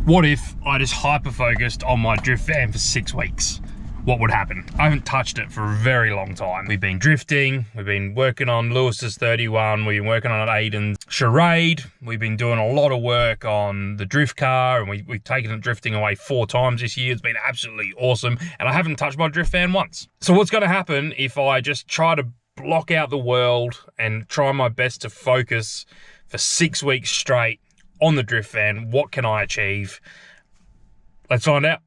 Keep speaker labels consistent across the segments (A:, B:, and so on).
A: What if I just hyper-focused on my drift van for 6 weeks? What would happen? I haven't touched it for a very long time. We've been drifting, we've been working on Lewis's 31, we've been working on Aiden's Charade, we've been doing a lot of work on the drift car, and we've taken it drifting away 4 times this year. It's been absolutely awesome, and I haven't touched my drift van once. So what's gonna happen if I just try to block out the world and try my best to focus for 6 weeks straight on the drift van? What can I achieve? Let's find out.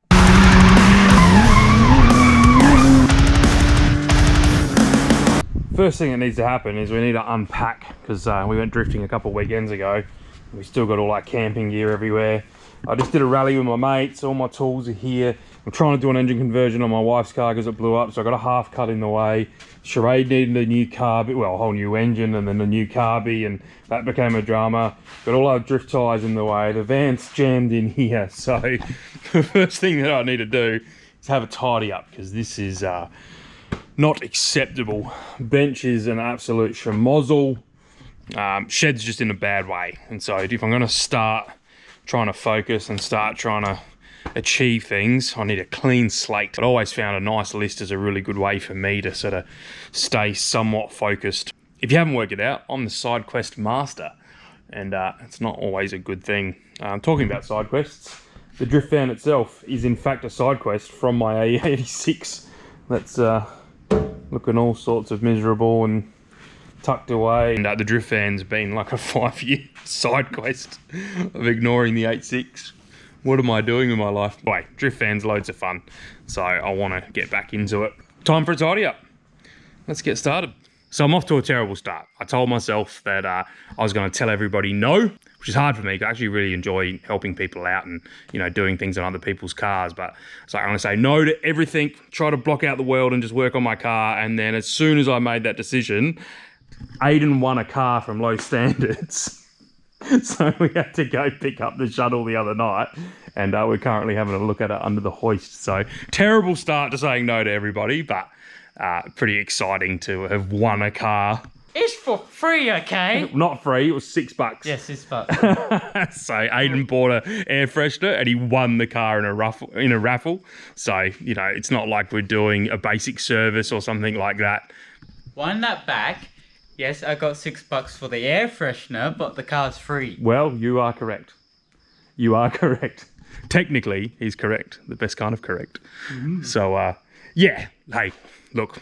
A: First thing that needs to happen is we need to unpack, because we went drifting a couple of weekends ago. We still got all our camping gear everywhere. I just did a rally with my mates, all my tools are here. I'm trying to do an engine conversion on my wife's car because it blew up, so I got a half cut in the way. Charade needed a new carby, well, a whole new engine, and then a new carby, and that became a drama. Got all our drift tyres in the way. The van's jammed in here, so the first thing that I need to do is have a tidy up, because this is not acceptable. Bench is an absolute schmozzle. Shed's just in a bad way, and so if I'm going to start trying to focus and start trying to achieve things, I need a clean slate. I always found a nice list as a really good way for me to sort of stay somewhat focused. If you haven't worked it out, I'm the side quest master, and it's not always a good thing. Talking about side quests, the drift van itself is in fact a side quest from my AE86 that's looking all sorts of miserable and tucked away, and the drift van's been like a 5-year side quest of ignoring the 86. What am I doing with my life? Anyway, drift van's loads of fun, so I want to get back into it. Time for a tidy up. Let's get started. So I'm off to a terrible start. I told myself that I was going to tell everybody no, which is hard for me. I actually really enjoy helping people out and, you know, doing things on other people's cars. But so I'm going to say no to everything, try to block out the world and just work on my car. And then as soon as I made that decision, Aiden won a car from Low Standards. So we had to go pick up the shuttle the other night, and we're currently having a look at it under the hoist. So terrible start to saying no to everybody, but pretty exciting to have won a car.
B: It's for free, okay?
A: Not free, it was $6.
B: Yes, $6.
A: So Aiden bought an air freshener and he won the car in a raffle. So, you know, it's not like we're doing a basic service or something like that.
B: Wind that back. Yes, I got $6 for the air freshener, but the car's free.
A: Well, you are correct. You are correct. Technically, he's correct. The best kind of correct. So, yeah, hey, look,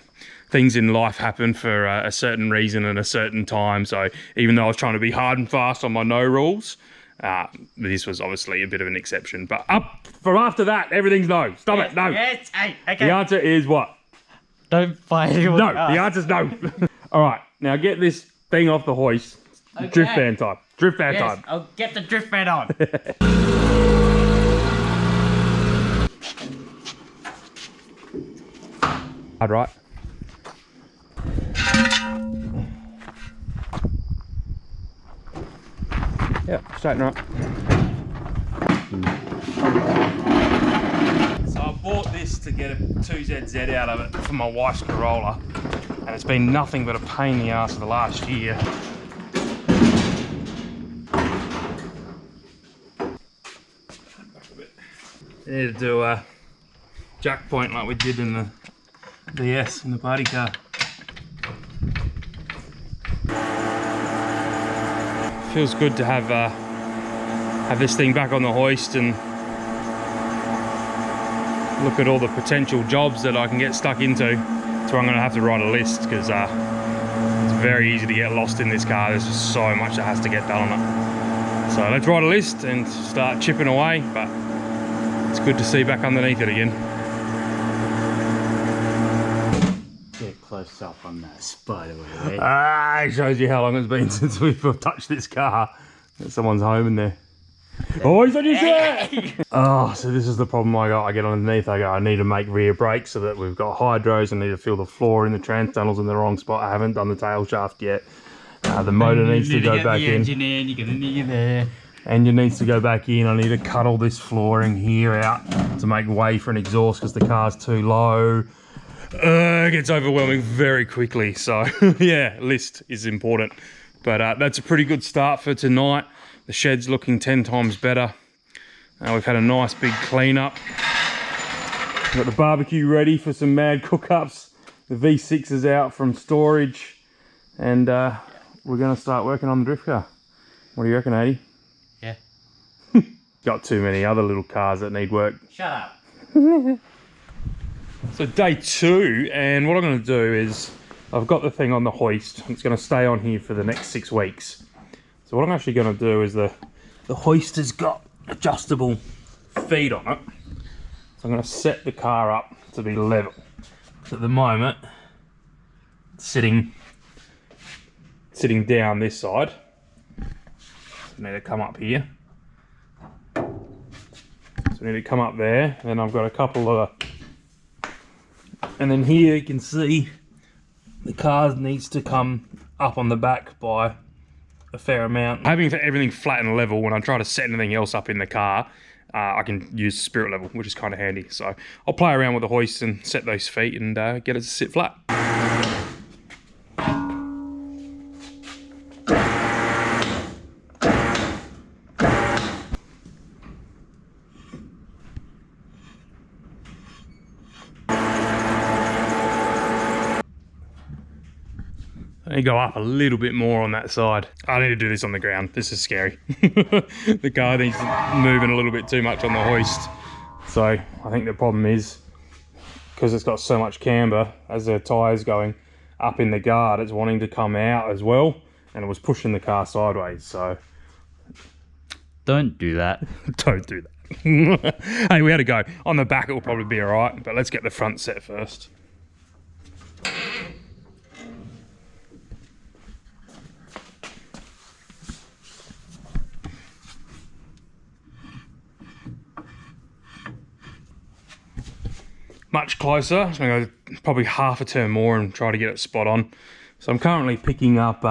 A: things in life happen for a certain reason and a certain time. So even though I was trying to be hard and fast on my no rules, this was obviously a bit of an exception. But up from after that, everything's no. Stop
B: yes,
A: it, no.
B: Yes, hey, okay.
A: The answer is what?
B: Don't buy anyone.
A: No, the answer's no. All right, now get this thing off the hoist. Okay. Drift van time. Drift van time.
B: I'll get the drift van on.
A: Hard right. Yep, straighten right. So I bought this to get a 2ZZ out of it for my wife's Corolla, and it's been nothing but a pain in the ass for the last year. I need to do a jack point like we did in the DS in the party car. Feels good to have this thing back on the hoist and look at all the potential jobs that I can get stuck into. So I'm going to have to write a list, because it's very easy to get lost in this car. There's just so much that has to get done on it. So let's write a list and start chipping away, but it's good to see back underneath it again.
B: Get close up on that spider web.
A: It shows you how long it's been since we've touched this car. Someone's home in there. Oh, he's on your shirt! Oh, so this is the problem I got. I get underneath, I need to make rear brakes so that we've got hydros. I need to fill the floor in the trans tunnels in the wrong spot. I haven't done the tail shaft yet. The motor needs to go back in.
B: You're gonna need there.
A: Engine needs to go back in. I need to cut all this flooring here out to make way for an exhaust because the car's too low. It gets overwhelming very quickly. So yeah, list is important. But that's a pretty good start for tonight. The shed's looking 10 times better. We've had a nice big clean up. Got the barbecue ready for some mad cook-ups. The V6 is out from storage, and we're going to start working on the drift car. What do you reckon, Adi?
B: Yeah.
A: Got too many other little cars that need work.
B: Shut up.
A: So day 2, and what I'm going to do is I've got the thing on the hoist. It's going to stay on here for the next 6 weeks. So what I'm actually going to do is the hoist has got adjustable feet on it. So I'm going to set the car up to be level. So at the moment, it's sitting down this side. So I need to come up here. So I need to come up there. Then I've got a couple of, and then here you can see the car needs to come up on the back by a fair amount. Having everything flat and level, when I try to set anything else up in the car, I can use spirit level, which is kind of handy. So I'll play around with the hoist and set those feet and get it to sit flat. I need to go up a little bit more on that side. I need to do this on the ground. This is scary. The car needs moving a little bit too much on the hoist. So I think the problem is, because it's got so much camber as the tyre's going up in the guard, it's wanting to come out as well, and it was pushing the car sideways. So
B: Don't do that.
A: don't do that. Hey, we had to go. On the back it will probably be all right, but let's get the front set first. Much closer. I'm going to go probably half a turn more and try to get it spot on. So I'm currently picking up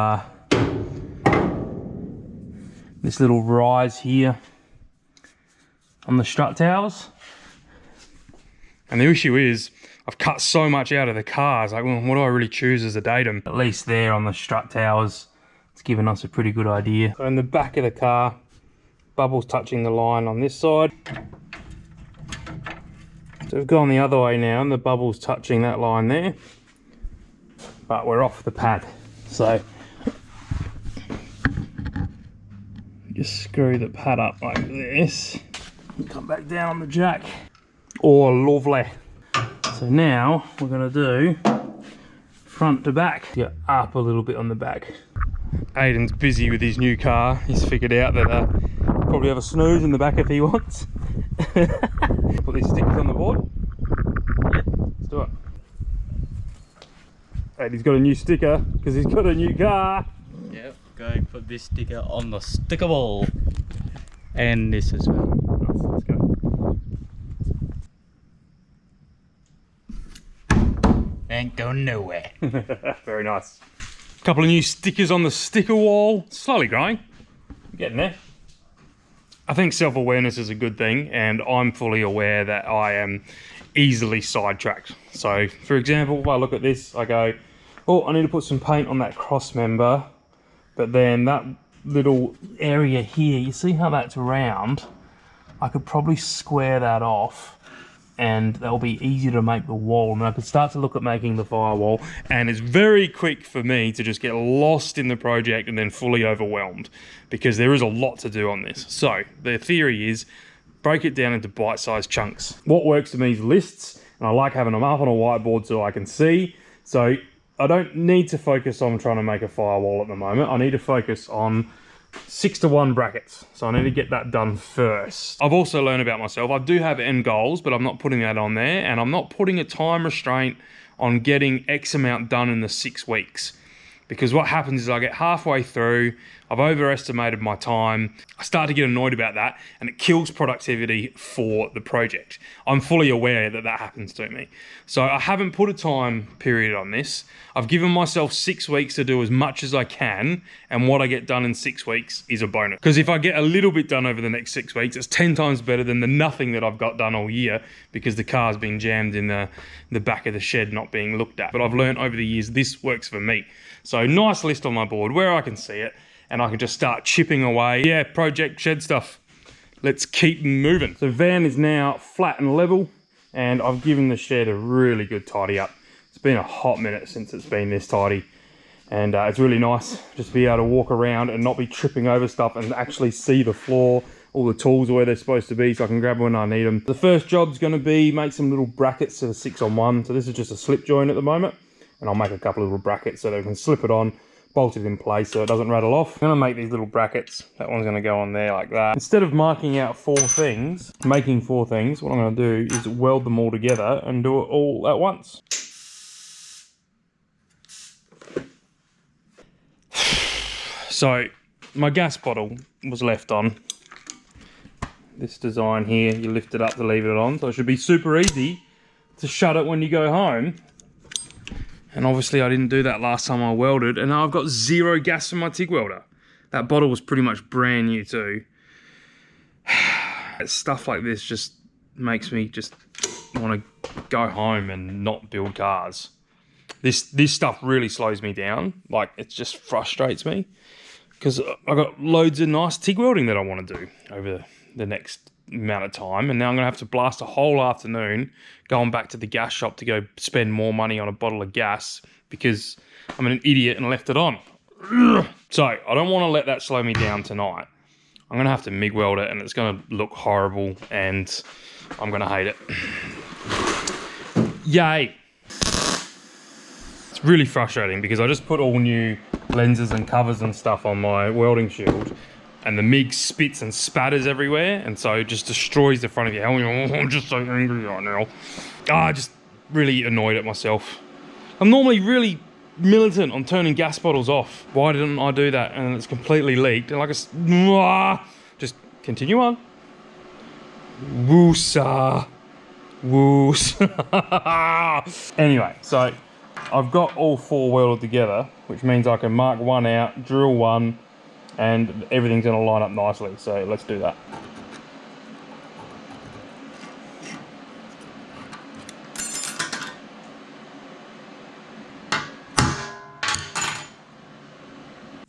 A: this little rise here on the strut towers. And the issue is I've cut so much out of the car. It's like, well, what do I really choose as a datum? At least there on the strut towers, it's given us a pretty good idea. So in the back of the car, bubbles touching the line on this side. So we've gone the other way now and the bubble's touching that line there, but we're off the pad. So just screw the pad up like this, come back down on the jack. Oh, lovely. So now we're gonna do front to back. Get up a little bit on the back. Aiden's busy with his new car. He's figured out that probably have a snooze in the back if he wants. Put these stickers on the board. Yeah, let's do it. And he's got a new sticker because he's got a new car.
B: Yep, go put this sticker on the sticker ball. And this as well.
A: Nice, let's go.
B: Ain't going nowhere.
A: Very nice. Couple of new stickers on the sticker wall. Slowly growing. Getting there. I think self-awareness is a good thing, and I'm fully aware that I am easily sidetracked. So, for example, if I look at this, I go, oh, I need to put some paint on that cross member, but then that little area here, you see how that's round? I could probably square that off, and that'll be easier to make the wall. And I could start to look at making the firewall, and it's very quick for me to just get lost in the project and then fully overwhelmed, because there is a lot to do on this. So the theory is break it down into bite-sized chunks. What works for me is lists, and I like having them up on a whiteboard so I can see. So I don't need to focus on trying to make a firewall at the moment. I need to focus on 6:1 brackets, so I need to get that done first. I've also learned about myself. I do have end goals, but I'm not putting that on there, and I'm not putting a time restraint on getting X amount done in the 6 weeks, because what happens is I get halfway through, I've overestimated my time, I start to get annoyed about that, and it kills productivity for the project. I'm fully aware that that happens to me. So I haven't put a time period on this. I've given myself 6 weeks to do as much as I can, and what I get done in 6 weeks is a bonus. Because if I get a little bit done over the next 6 weeks, it's 10 times better than the nothing that I've got done all year, because the car's been jammed in the back of the shed not being looked at. But I've learned over the years this works for me. So nice list on my board where I can see it, and I can just start chipping away. Yeah, project shed stuff. let's keep moving. So van is now flat and level, and I've given the shed a really good tidy up. It's been a hot minute since it's been this tidy, and it's really nice just to be able to walk around and not be tripping over stuff and actually see the floor. All the tools are where they're supposed to be, so I can grab when I need them. The first job's going to be make some little brackets to the 6-on-1. So this is just a slip joint at the moment, and I'll make a couple of little brackets so that we can slip it on, bolt it in place so it doesn't rattle off. I'm going to make these little brackets. That one's going to go on there like that. Instead of marking out 4 things, making 4 things, what I'm going to do is weld them all together and do it all at once. So my gas bottle was left on. This design here, you lift it up to leave it on, so it should be super easy to shut it when you go home. And obviously I didn't do that last time I welded, and now I've got 0 gas in my TIG welder. That bottle was pretty much brand new too. Stuff like this just makes me just want to go home and not build cars. This stuff really slows me down. Like, it just frustrates me, because I've got loads of nice TIG welding that I want to do over the next amount of time, and now I'm gonna have to blast a whole afternoon going back to the gas shop to go spend more money on a bottle of gas because I'm an idiot and left it on. So I don't want to let that slow me down tonight. I'm gonna have to MIG weld it, and it's gonna look horrible, and I'm gonna hate it. Yay! It's really frustrating because I just put all new lenses and covers and stuff on my welding shield, and the MIG spits and spatters everywhere, and so it just destroys the front of your helmet. I'm just so angry right now. Just really annoyed at myself. I'm normally really militant on turning gas bottles off. Why didn't I do that? And it's completely leaked. And just continue on. Woosa. Woos. Anyway, so I've got all 4 welded together, which means I can mark one out, drill one, and everything's going to line up nicely. So let's do that.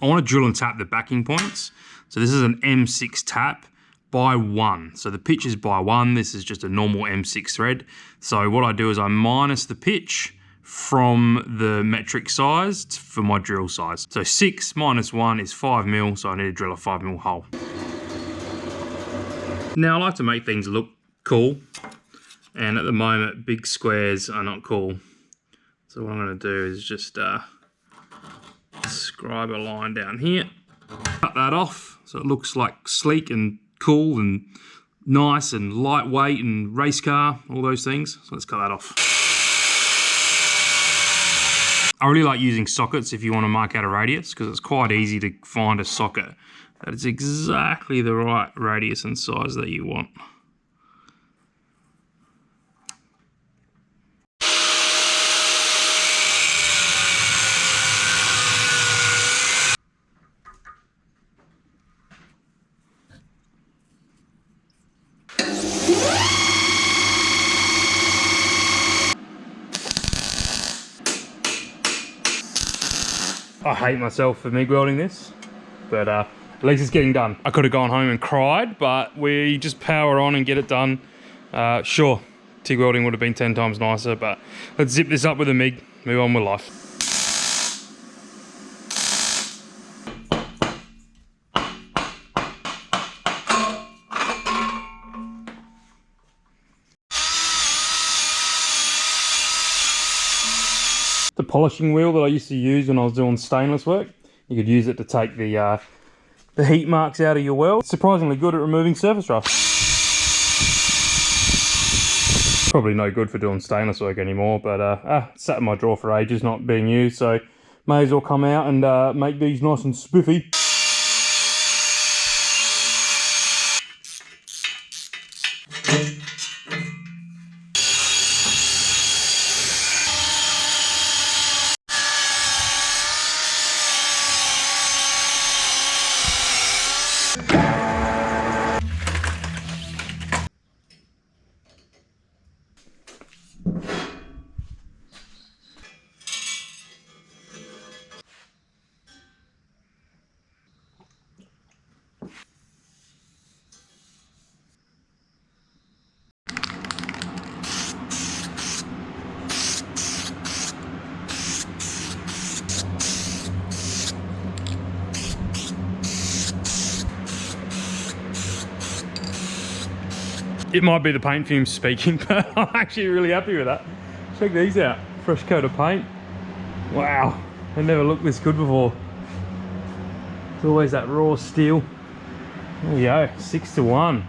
A: I want to drill and tap the backing points. So this is an M6 tap by 1. So the pitch is by 1. This is just a normal M6 thread. So what I do is I minus the pitch from the metric size for my drill size. So 6 minus 1 is 5 mil, so I need to drill a 5 mil hole. Now I like to make things look cool, and at the moment big squares are not cool. So what I'm going to do is just scribe a line down here, cut that off so it looks like sleek and cool and nice and lightweight and race car, all those things. So let's cut that off. I really like using sockets if you want to mark out a radius, because it's quite easy to find a socket that is exactly the right radius and size that you want. I hate myself for MIG welding this, but at least it's getting done. I could have gone home and cried, but we just power on and get it done. Sure, TIG welding would have been 10 times nicer, but let's zip this up with a MIG, move on with life. The polishing wheel that I used to use when I was doing stainless work, you could use it to take the heat marks out of your weld. It's surprisingly good at removing surface rust. Probably no good for doing stainless work anymore, but sat in my drawer for ages not being used, so may as well come out and make these nice and spiffy. It might be the paint fumes speaking, but I'm actually really happy with that. Check these out. Fresh coat of paint. Wow, they never looked this good before. It's always that raw steel. There you go, 6-1.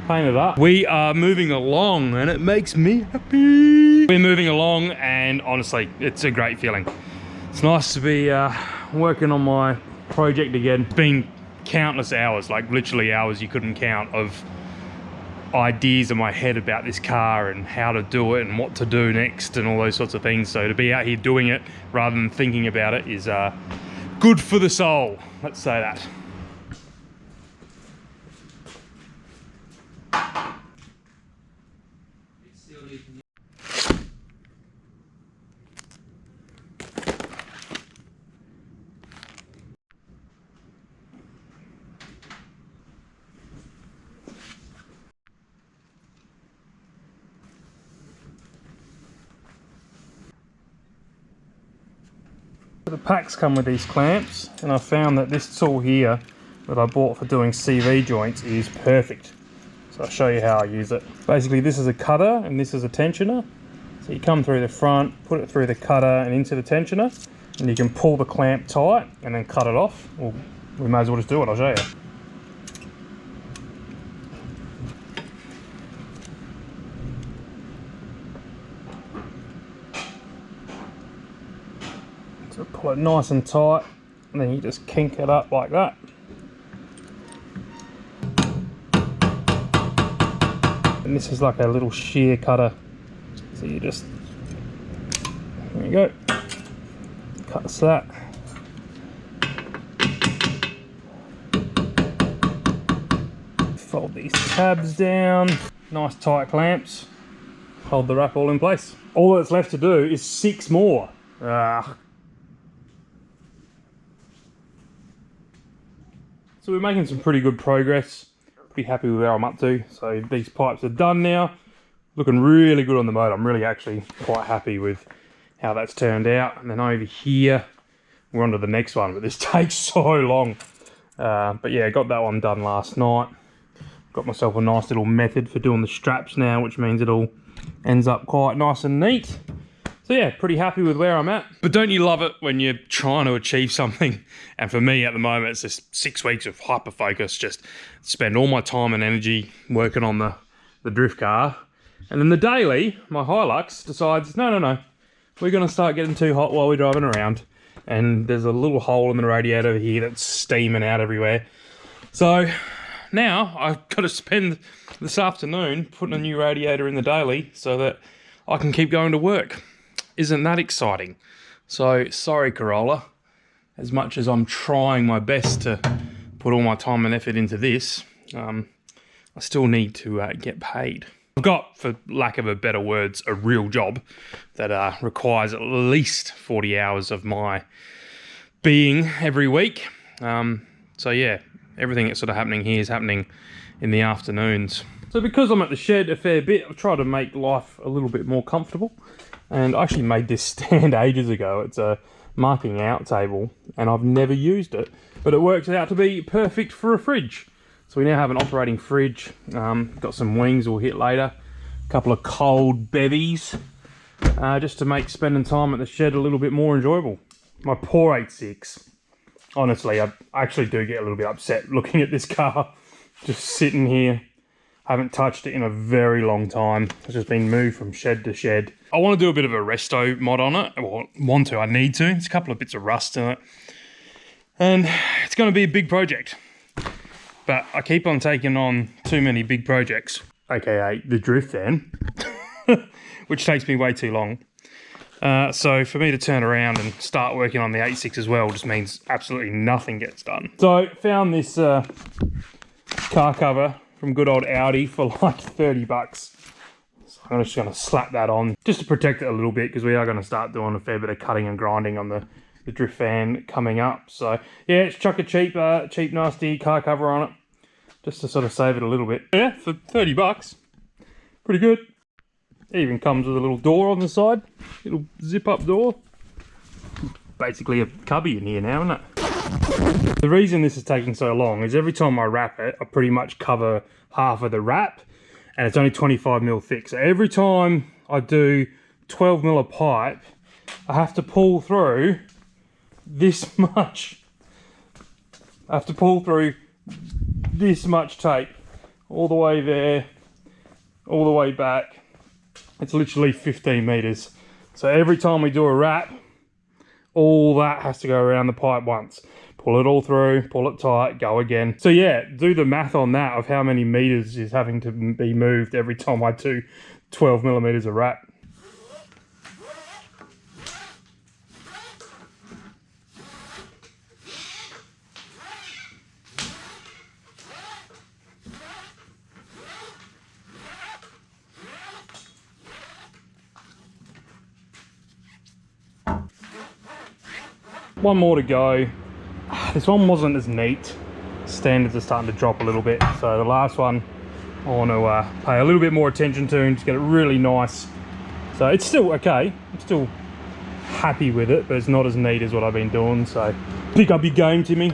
A: Painted up. We are moving along and it makes me happy. We're moving along and honestly, it's a great feeling. It's nice to be working on my project again. It's been countless hours, like literally hours you couldn't count, of ideas in my head about this car and how to do it and what to do next and all those sorts of things. So to be out here doing it rather than thinking about it is good for the soul, let's say that. The packs come with these clamps, and I found that this tool here that I bought for doing CV joints is perfect. So I'll show you how I use it. Basically this is a cutter and this is a tensioner. So you come through the front, put it through the cutter and into the tensioner, and you can pull the clamp tight and then cut it off. Well, we may as well just do it, I'll show you. So pull it nice and tight, and then you just kink it up like that. And this is like a little shear cutter. So you just, there you go, cuts that. Fold these tabs down, nice tight clamps, hold the wrap all in place. All that's left to do is 6 more. So we're making some pretty good progress. Pretty happy with where I'm up to. So these pipes are done now. Looking really good on the motor. I'm really actually quite happy with how that's turned out. And then over here, we're on to the next one, but this takes so long. But yeah, got that one done last night. Got myself a nice little method for doing the straps now, which means it all ends up quite nice and neat. So yeah, pretty happy with where I'm at. But don't you love it when you're trying to achieve something? And for me at the moment, it's just 6 weeks of hyper focus, just spend all my time and energy working on the drift car. And then the daily, my Hilux decides, no, we're gonna start getting too hot while we're driving around. And there's a little hole in the radiator here that's steaming out everywhere. So now I've got to spend this afternoon putting a new radiator in the daily so that I can keep going to work. Isn't that exciting? So sorry Corolla, as much as I'm trying my best to put all my time and effort into this, I still need to get paid. I've got, for lack of a better words, a real job that requires at least 40 hours of my being every week. So yeah, everything that's sort of happening here is happening in the afternoons. So because I'm at the shed a fair bit, I've tried to make life a little bit more comfortable. And I actually made this stand ages ago. It's a marking out table and I've never used it, but it works out to be perfect for a fridge. So we now have an operating fridge, got some wings we'll hit later, a couple of cold bevies, just to make spending time at the shed a little bit more enjoyable. My poor 86. Honestly, I actually do get a little bit upset looking at this car, just sitting here. I haven't touched it in a very long time. It's just been moved from shed to shed. I want to do a bit of a resto mod on it. Well, I need to. There's a couple of bits of rust in it. And it's going to be a big project. But I keep on taking on too many big projects, aka the drift van, which takes me way too long. So for me to turn around and start working on the 86 as well just means absolutely nothing gets done. So found this car cover from good old Audi for like 30 bucks. So I'm just gonna slap that on just to protect it a little bit, because we are gonna start doing a fair bit of cutting and grinding on the drift van coming up. So yeah, it's chuck a cheap nasty car cover on it, just to sort of save it a little bit. Yeah, for 30 bucks, pretty good. It even comes with a little door on the side, little zip up door. Basically a cubby in here now, isn't it? The reason this is taking so long is every time I wrap it, I pretty much cover half of the wrap, and it's only 25mm thick. So every time I do 12mm of pipe, I have to pull through this much. I have to pull through this much tape all the way there, all the way back. It's literally 15 meters. So every time we do a wrap, all that has to go around the pipe once. Pull it all through, pull it tight, go again. So yeah, do the math on that of how many meters is having to be moved every time I do 12mm of wrap. One more to go. This one wasn't as neat. Standards are starting to drop a little bit. So the last one I want to pay a little bit more attention to and just get it really nice. So it's still okay. I'm still happy with it, but it's not as neat as what I've been doing. So pick up your game, Timmy.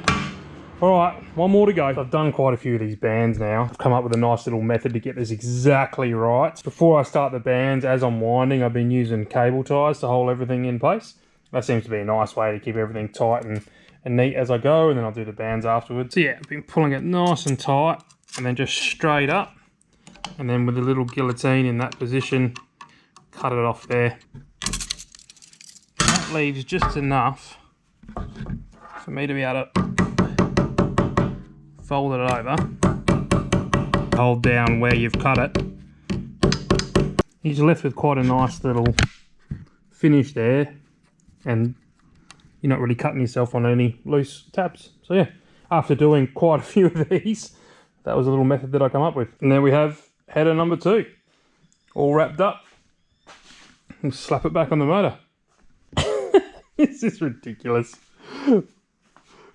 A: All right, one more to go. I've done quite a few of these bands now. I've come up with a nice little method to get this exactly right. Before I start the bands, as I'm winding, I've been using cable ties to hold everything in place. That seems to be a nice way to keep everything tight and neat as I go, and then I'll do the bands afterwards. So yeah, I've been pulling it nice and tight, and then just straight up, and then with a little guillotine in that position, cut it off there. That leaves just enough for me to be able to fold it over, hold down where you've cut it. You're left with quite a nice little finish there, and you're not really cutting yourself on any loose tabs. So yeah, after doing quite a few of these, that was a little method that I come up with. And there we have header number 2, all wrapped up. And slap it back on the motor. This is ridiculous.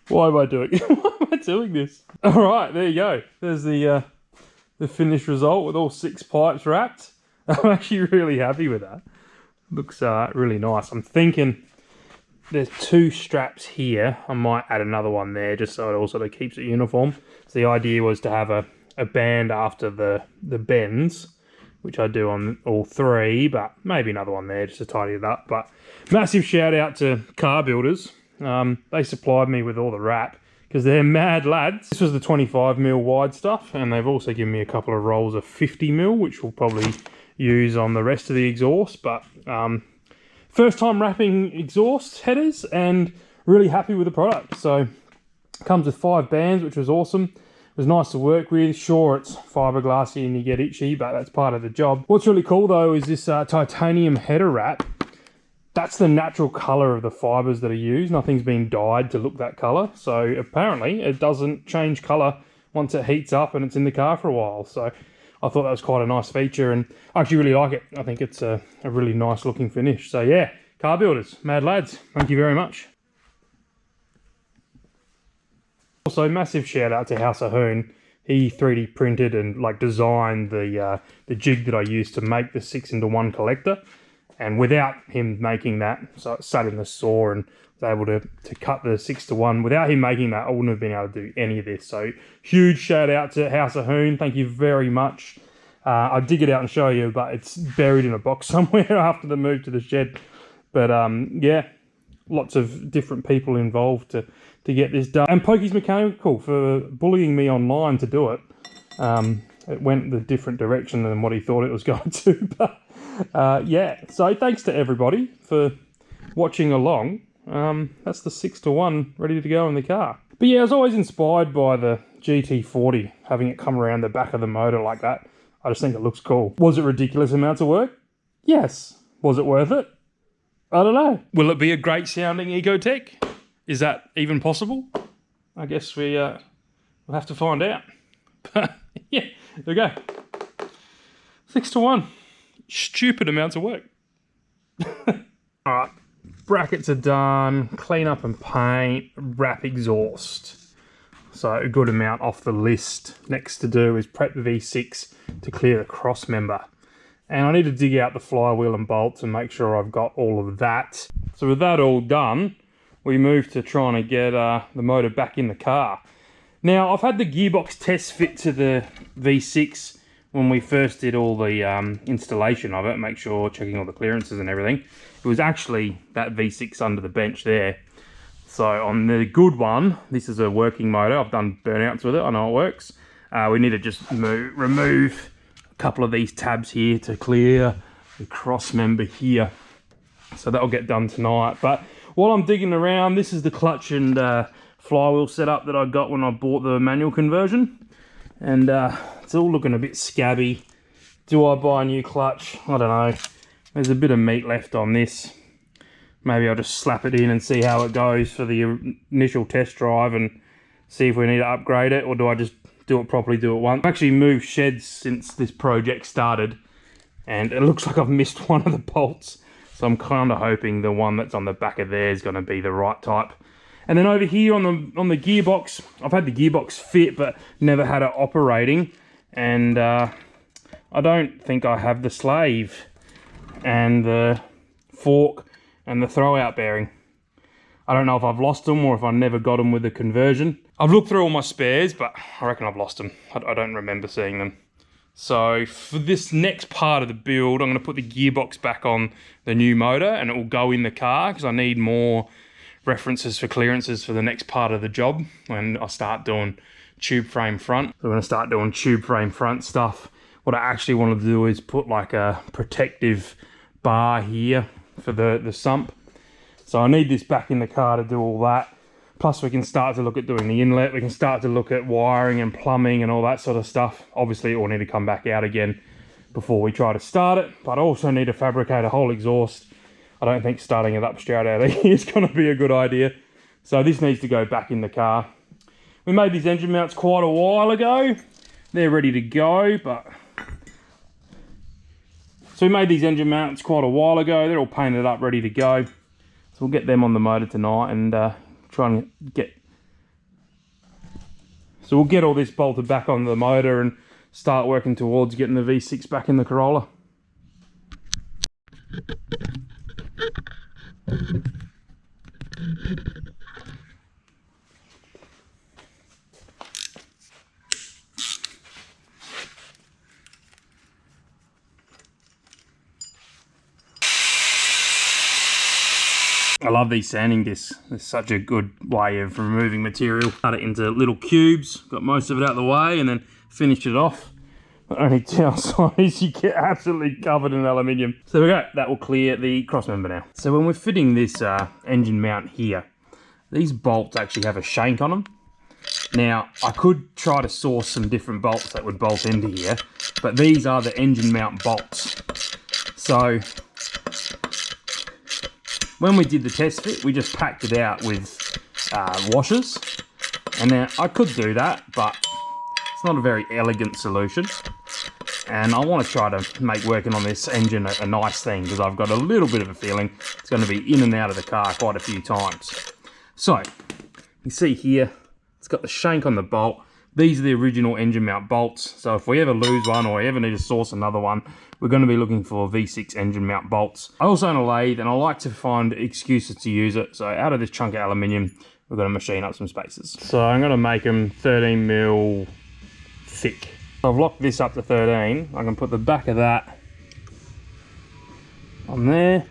A: Why am I doing this? All right, there you go. There's the finished result with all 6 pipes wrapped. I'm actually really happy with that. Looks really nice. I'm thinking there's 2 straps here. I might add another one there just so it also keeps it uniform. So the idea was to have a band after the bends, which I do on all 3, but maybe another one there just to tidy it up. But massive shout out to car builders. They supplied me with all the wrap because they're mad lads. This was the 25mm wide stuff, and they've also given me a couple of rolls of 50mm, which we'll probably use on the rest of the exhaust. But first time wrapping exhaust headers and really happy with the product. So comes with 5 bands, which was awesome. It was nice to work with. Sure, it's fiberglassy and you get itchy, but that's part of the job. What's really cool though is this titanium header wrap. That's the natural color of the fibers that are used. Nothing's been dyed to look that color. So apparently it doesn't change color once it heats up and it's in the car for a while. So I thought that was quite a nice feature, and I actually really like it. I think it's a really nice looking finish. So yeah, car builders, mad lads, thank you very much. Also, massive shout out to House Ahoon. He 3D printed and like designed the jig that I used to make the 6-into-1 collector. And without him making that, so it sat in the saw and was able to cut the 6-to-1. Without him making that, I wouldn't have been able to do any of this. So huge shout out to House Ahoon. Thank you very much. I'll dig it out and show you, but it's buried in a box somewhere after the move to the shed. But yeah, lots of different people involved to get this done. And Pokey's Mechanical for bullying me online to do it. It went the different direction than what he thought it was going to. But yeah, so thanks to everybody for watching along. That's the 6-to-1 ready to go in the car. But yeah, I was always inspired by the GT40, having it come around the back of the motor like that. I just think it looks cool. Was it ridiculous amounts of work? Yes. Was it worth it? I don't know. Will it be a great sounding Ecotec? Is that even possible? I guess we'll have to find out. But yeah, there we go. 6-to-1. Stupid amounts of work. Alright, brackets are done, clean up and paint, wrap exhaust. So a good amount off the list. Next to do is prep the V6 to clear the cross member. And I need to dig out the flywheel and bolts and make sure I've got all of that. So with that all done, we move to trying to get the motor back in the car. Now, I've had the gearbox test fit to the V6 when we first did all the installation of it, checking all the clearances and everything, it was actually that V6 under the bench there. So on the good one, this is a working motor. I've done burnouts with it, I know it works. We need to just remove a couple of these tabs here to clear the cross member here. So that'll get done tonight. But while I'm digging around, this is the clutch and flywheel setup that I got when I bought the manual conversion. And it's all looking a bit scabby. Do I buy a new clutch? I don't know. There's a bit of meat left on this. Maybe I'll just slap it in and see how it goes for the initial test drive and see if we need to upgrade it, or do I just do it properly, do it once. I've actually moved sheds since this project started, and it looks like I've missed one of the bolts. So I'm kind of hoping the one that's on the back of there is going to be the right type. And then over here on the gearbox, I've had the gearbox fit, but never had it operating. And I don't think I have the slave and the fork and the throwout bearing. I don't know if I've lost them or if I never got them with the conversion. I've looked through all my spares, but I reckon I've lost them. I don't remember seeing them. So for this next part of the build, I'm going to put the gearbox back on the new motor and it will go in the car because I need more references for clearances for the next part of the job when I start doing tube frame front. So we're going to start doing tube frame front stuff. What I actually want to do is put like a protective bar here for the sump. So I need this back in the car to do all that. Plus we can start to look at doing the inlet. We can start to look at wiring and plumbing and all that sort of stuff. Obviously it will need to come back out again before we try to start it. But I also need to fabricate a whole exhaust. I don't think starting it up straight out of here is going to be a good idea. So this needs to go back in the car. We made these engine mounts quite a while ago. They're ready to go, but... So we made these engine mounts quite a while ago. They're all painted up, ready to go. So we'll get them on the motor tonight and try and get... So we'll get all this bolted back on the motor and start working towards getting the V6 back in the Corolla. I love these sanding discs. It's such a good way of removing material. Cut it into little cubes, got most of it out of the way, and then finish it off. But only downside is you get absolutely covered in aluminium. So there we go, that will clear the cross member now. So when we're fitting this engine mount here, these bolts actually have a shank on them. Now, I could try to source some different bolts that would bolt into here, but these are the engine mount bolts. So when we did the test fit, we just packed it out with washers. And now I could do that, but it's not a very elegant solution. And I want to try to make working on this engine a nice thing because I've got a little bit of a feeling it's going to be in and out of the car quite a few times. So, you see here, it's got the shank on the bolt. These are the original engine mount bolts. So if we ever lose one or ever need to source another one, we're going to be looking for V6 engine mount bolts. I also own a lathe and I like to find excuses to use it. So out of this chunk of aluminium, we're going to machine up some spaces. So I'm going to make them 13 mil thick. I've locked this up to 13. I can put the back of that on there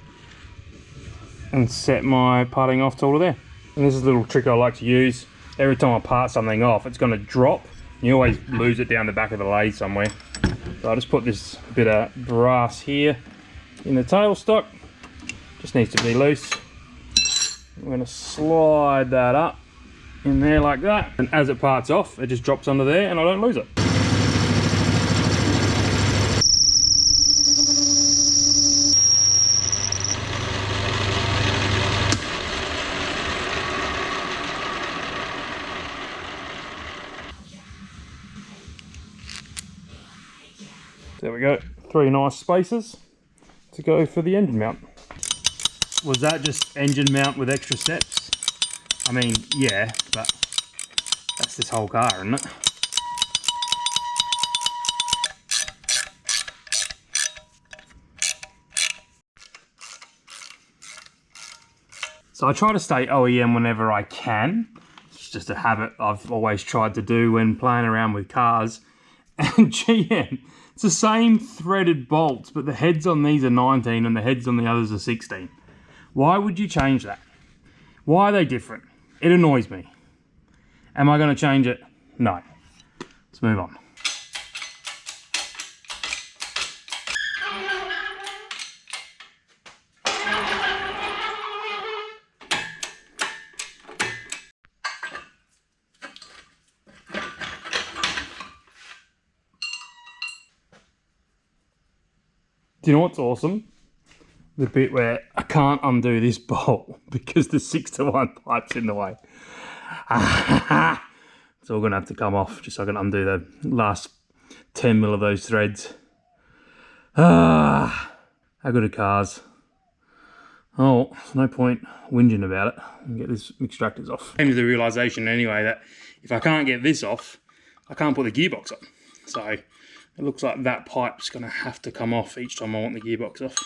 A: and set my parting off tool there. And this is a little trick I like to use. Every time I part something off, it's going to drop. You always lose it down the back of the lathe somewhere. So I'll just put this bit of brass here in the tailstock. Just needs to be loose. I'm going to slide that up in there like that. And as it parts off, it just drops under there and I don't lose it. There we go, 3 nice spaces to go for the engine mount. Was that just engine mount with extra steps? I mean, yeah, but that's this whole car, isn't it? So I try to stay OEM whenever I can. It's just a habit I've always tried to do when playing around with cars. And GM, It's the same threaded bolts, but the heads on these are 19 and the heads on the others are 16. Why would you change that? Why are they different? It annoys me. Am I going to change it? No. Let's move on. Do you know what's awesome? The bit where I can't undo this bolt because the 6-to-1 pipe's in the way. It's all gonna have to come off just so I can undo the last 10 mil of those threads. How good are cars? Oh, there's no point whinging about it. And get this extractors off. I came to the realization anyway that if I can't get this off, I can't put the gearbox on. So it looks like that pipe's gonna have to come off each time I want the gearbox off.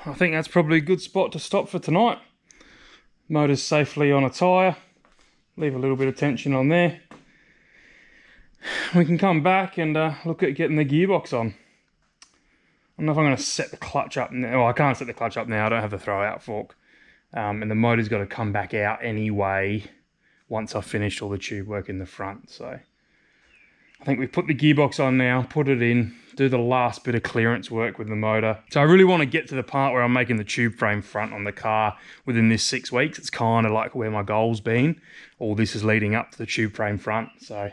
A: I think that's probably a good spot to stop for tonight. Motor's safely on a tyre. Leave a little bit of tension on there. We can come back and look at getting the gearbox on. I don't know if I'm going to set the clutch up now. Well, I can't set the clutch up now. I don't have the throw out fork. And the motor's got to come back out anyway once I've finished all the tube work in the front. So I think we've put the gearbox on now, put it in, do the last bit of clearance work with the motor. So I really want to get to the part where I'm making the tube frame front on the car within this 6 weeks. It's kind of like where my goal's been. All this is leading up to the tube frame front. So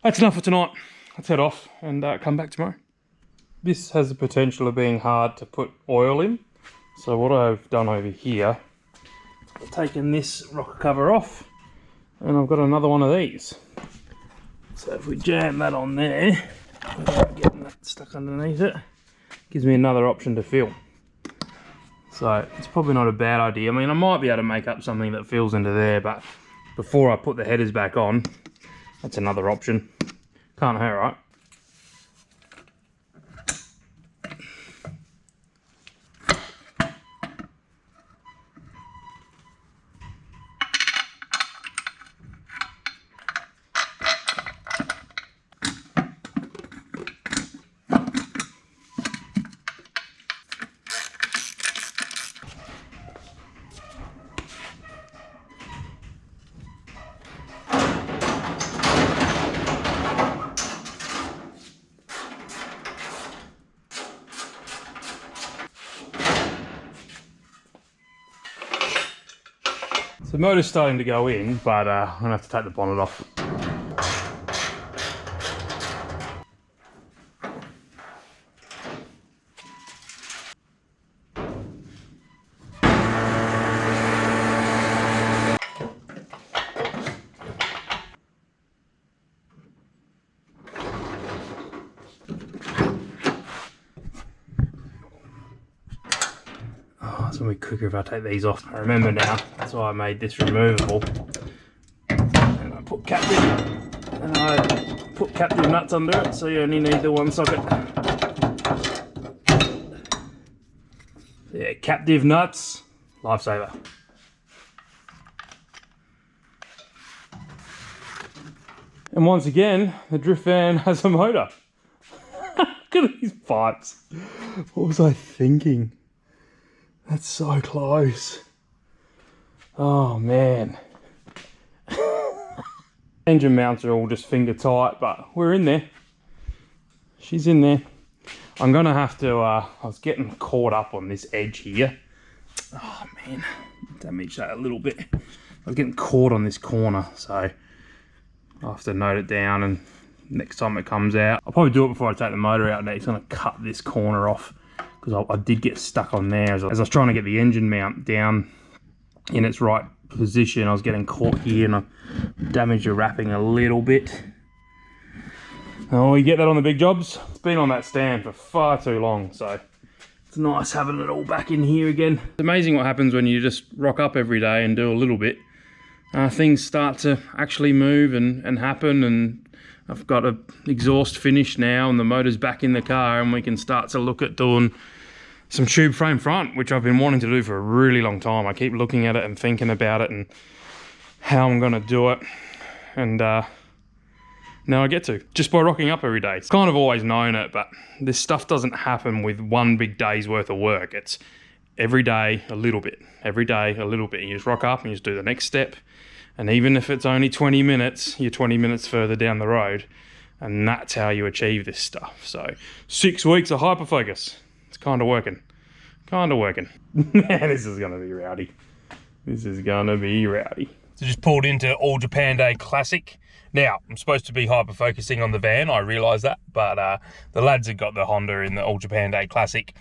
A: that's enough for tonight. Let's head off and come back tomorrow. This has the potential of being hard to put oil in. So what I've done over here, I've taken this rocker cover off and I've got another one of these. So if we jam that on there, without getting that stuck underneath it, gives me another option to fill. So it's probably not a bad idea. I mean, I might be able to make up something that fills into there, but before I put the headers back on, that's another option. Can't hurt, right? The motor's starting to go in, but I'm gonna have to take the bonnet off. It's gonna be quicker if I take these off. I remember now, that's why I made this removable. And I put captive nuts under it, so you only need the one socket. Yeah, captive nuts, lifesaver. And once again, the drift van has a motor. Look at these pipes. What was I thinking? That's so close. Oh man. Engine mounts are all just finger tight, but we're in there. She's in there. I'm gonna have to, I was getting caught up on this edge here. Oh man, damaged that a little bit. I was getting caught on this corner, so I'll have to note it down, and next time it comes out, I'll probably do it before I take the motor out next. I'm gonna cut this corner off, because I did get stuck on there as I was trying to get the engine mount down in its right position. I was getting caught here and I damaged the wrapping a little bit. Oh, you get that on the big jobs. It's been on that stand for far too long, so it's nice having it all back in here again. It's amazing what happens when you just rock up every day and do a little bit. Things start to actually move and happen, and I've got an exhaust finish now and the motor's back in the car, and we can start to look at doing some tube frame front, which I've been wanting to do for a really long time. I keep looking at it and thinking about it and how I'm going to do it. and now I get to, just by rocking up every day. It's kind of always known it, but this stuff doesn't happen with one big day's worth of work. It's every day a little bit, every day a little bit. You just rock up and you just do the next step. And even if it's only 20 minutes, you're 20 minutes further down the road. And that's how you achieve this stuff. So 6 weeks of hyperfocus. It's kind of working. Kind of working. Man, this is going to be rowdy. This is going to be rowdy. So just pulled into All Japan Day Classic. Now, I'm supposed to be hyper-focusing on the van, I realise that, but the lads have got the Honda in the All Japan Day Classic,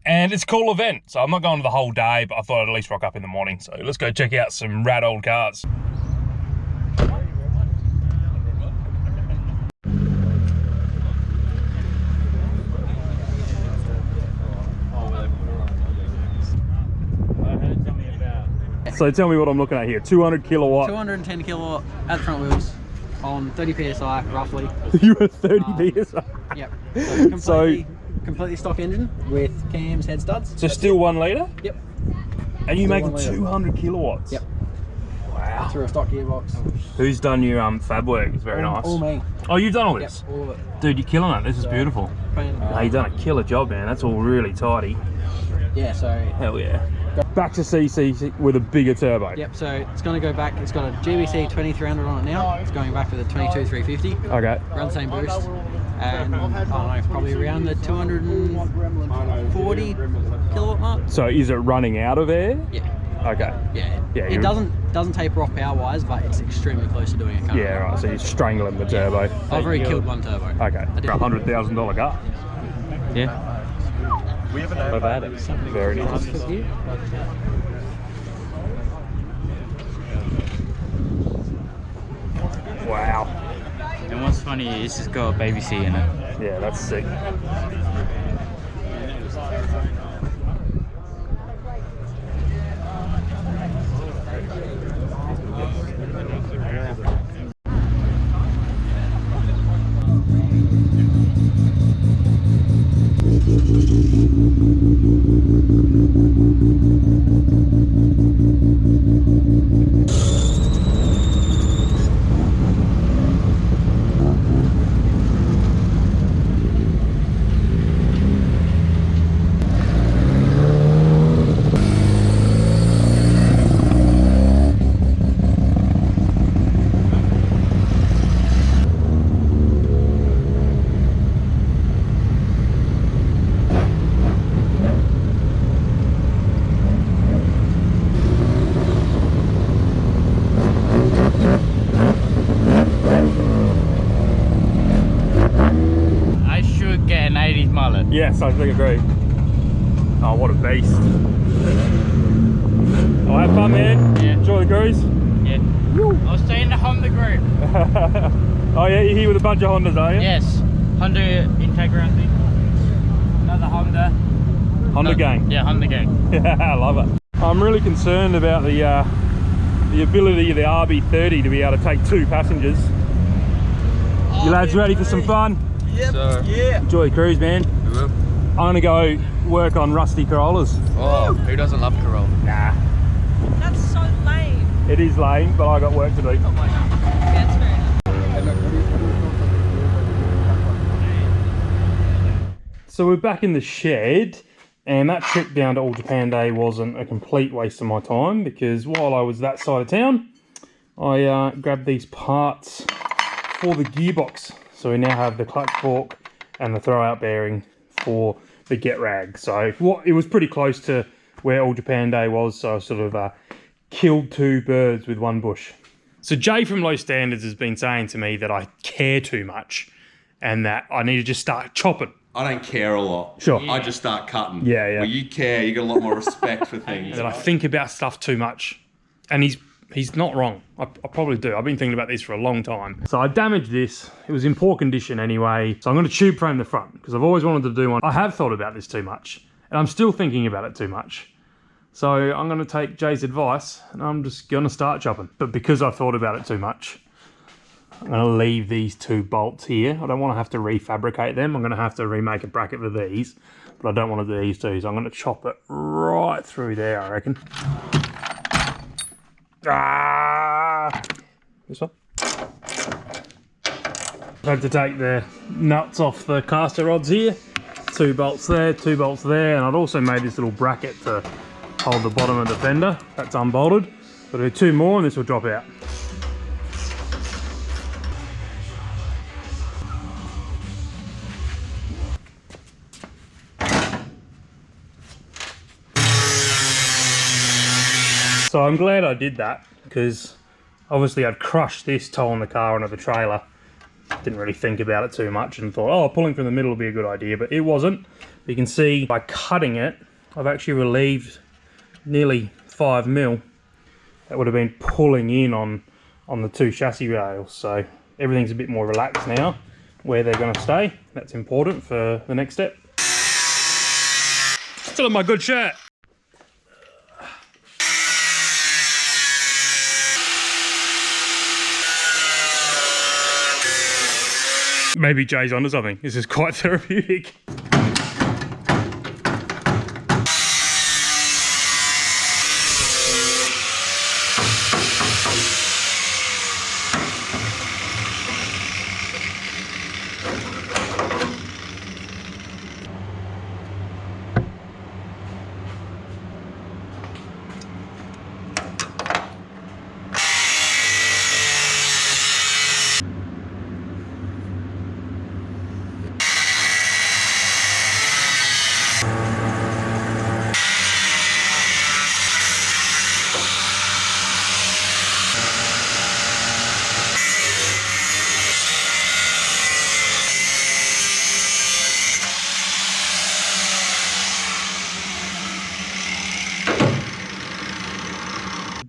A: and it's a cool event, so I'm not going to the whole day, but I thought I'd at least rock up in the morning, so let's go check out some rad old cars. So tell me what I'm looking at here, 200 kilowatt.
C: 210 kilowatt at the front wheels. On 30 psi roughly.
A: You were 30 psi.
C: Yep. So completely stock engine with cams, head studs.
A: So still 1 litre?
C: Yep.
A: And you make 200 kilowatts?
C: Yep.
A: Wow.
C: Through a stock gearbox.
A: Who's done your fab work? It's very nice.
C: All me.
A: Oh, you've done all this?
C: Yep, all of it.
A: Dude, you're killing it. This is beautiful. No, you've done a killer job, man. That's all really tidy.
C: Yeah, so...
A: Hell yeah. Back to CC with a bigger turbo.
C: Yep, so it's going to go back. It's got a GBC 2300 on it now. It's going back with a 22350.
A: Okay.
C: Around the same boost. And I don't know, probably around the 240 kilowatt mark.
A: So is it running out of air?
C: Yeah.
A: Okay.
C: Yeah.
A: Yeah.
C: It doesn't taper off power wise, but it's extremely close to doing it currently.
A: Yeah, right. So you're strangling the turbo.
C: I've already killed one turbo.
A: Okay. A $100,000 car.
C: Yeah.
D: We haven't had it.
A: Very nice. Wow.
B: And what's funny is it's got a baby seat in it.
A: Yeah, that's sick. Yes, I think agree. Oh, what a beast. Oh, have fun, man.
B: Yeah.
A: Enjoy the cruise.
B: Yeah.
A: Woo.
B: I'll stay in the Honda group.
A: Oh yeah, you're here with a bunch of Hondas, are you?
B: Yes. Honda Integra, I think. Another Honda.
A: Honda gang.
B: Yeah, Honda gang.
A: Yeah, I love it. I'm really concerned about the ability of the RB30 to be able to take 2 passengers. You lads ready for some fun?
D: Yep. Yeah.
A: Enjoy the cruise, man.
D: We will.
A: I'm gonna go work on rusty Corollas.
D: Oh, who doesn't love Corolla?
A: Nah.
E: That's so lame.
A: It is lame, but I got work to do.
E: Oh my god. That's fair enough.
A: So we're back in the shed, and that trip down to All Japan Day wasn't a complete waste of my time, because while I was that side of town, I grabbed these parts for the gearbox. So we now have the clutch fork and the throwout bearing for the get rag. So it was pretty close to where All Japan Day was, so I sort of killed 2 birds with 1 bush. So Jay from Low Standards has been saying to me that I care too much and that I need to just start chopping.
F: I don't care a lot.
A: Sure.
F: I just start cutting.
A: Yeah, yeah.
F: Well, you care. You got a lot more respect for things.
A: That I think about stuff too much. And he's not wrong. I probably do. I've been thinking about this for a long time. So I damaged this. It was in poor condition anyway. So I'm going to tube frame the front because I've always wanted to do one. I have thought about this too much and I'm still thinking about it too much. So I'm going to take Jay's advice and I'm just going to start chopping. But because I thought about it too much, I'm going to leave these 2 bolts here. I don't want to have to refabricate them. I'm going to have to remake a bracket for these, but I don't want to do these 2. So I'm going to chop it right through there, I reckon. Ah, this one. I've had to take the nuts off the caster rods here. 2 bolts there, 2 bolts there, and I'd also made this little bracket to hold the bottom of the fender. That's unbolted. I'll do 2 more and this will drop out. So I'm glad I did that, because obviously I'd crushed this toe in the car onto the trailer. Didn't really think about it too much and thought, oh, pulling from the middle would be a good idea, but it wasn't. You can see by cutting it, I've actually relieved nearly 5 mil. That would have been pulling in on the 2 chassis rails. So everything's a bit more relaxed now where they're going to stay. That's important for the next step. Still in my good shirt. Maybe Jay's onto something. This is quite therapeutic.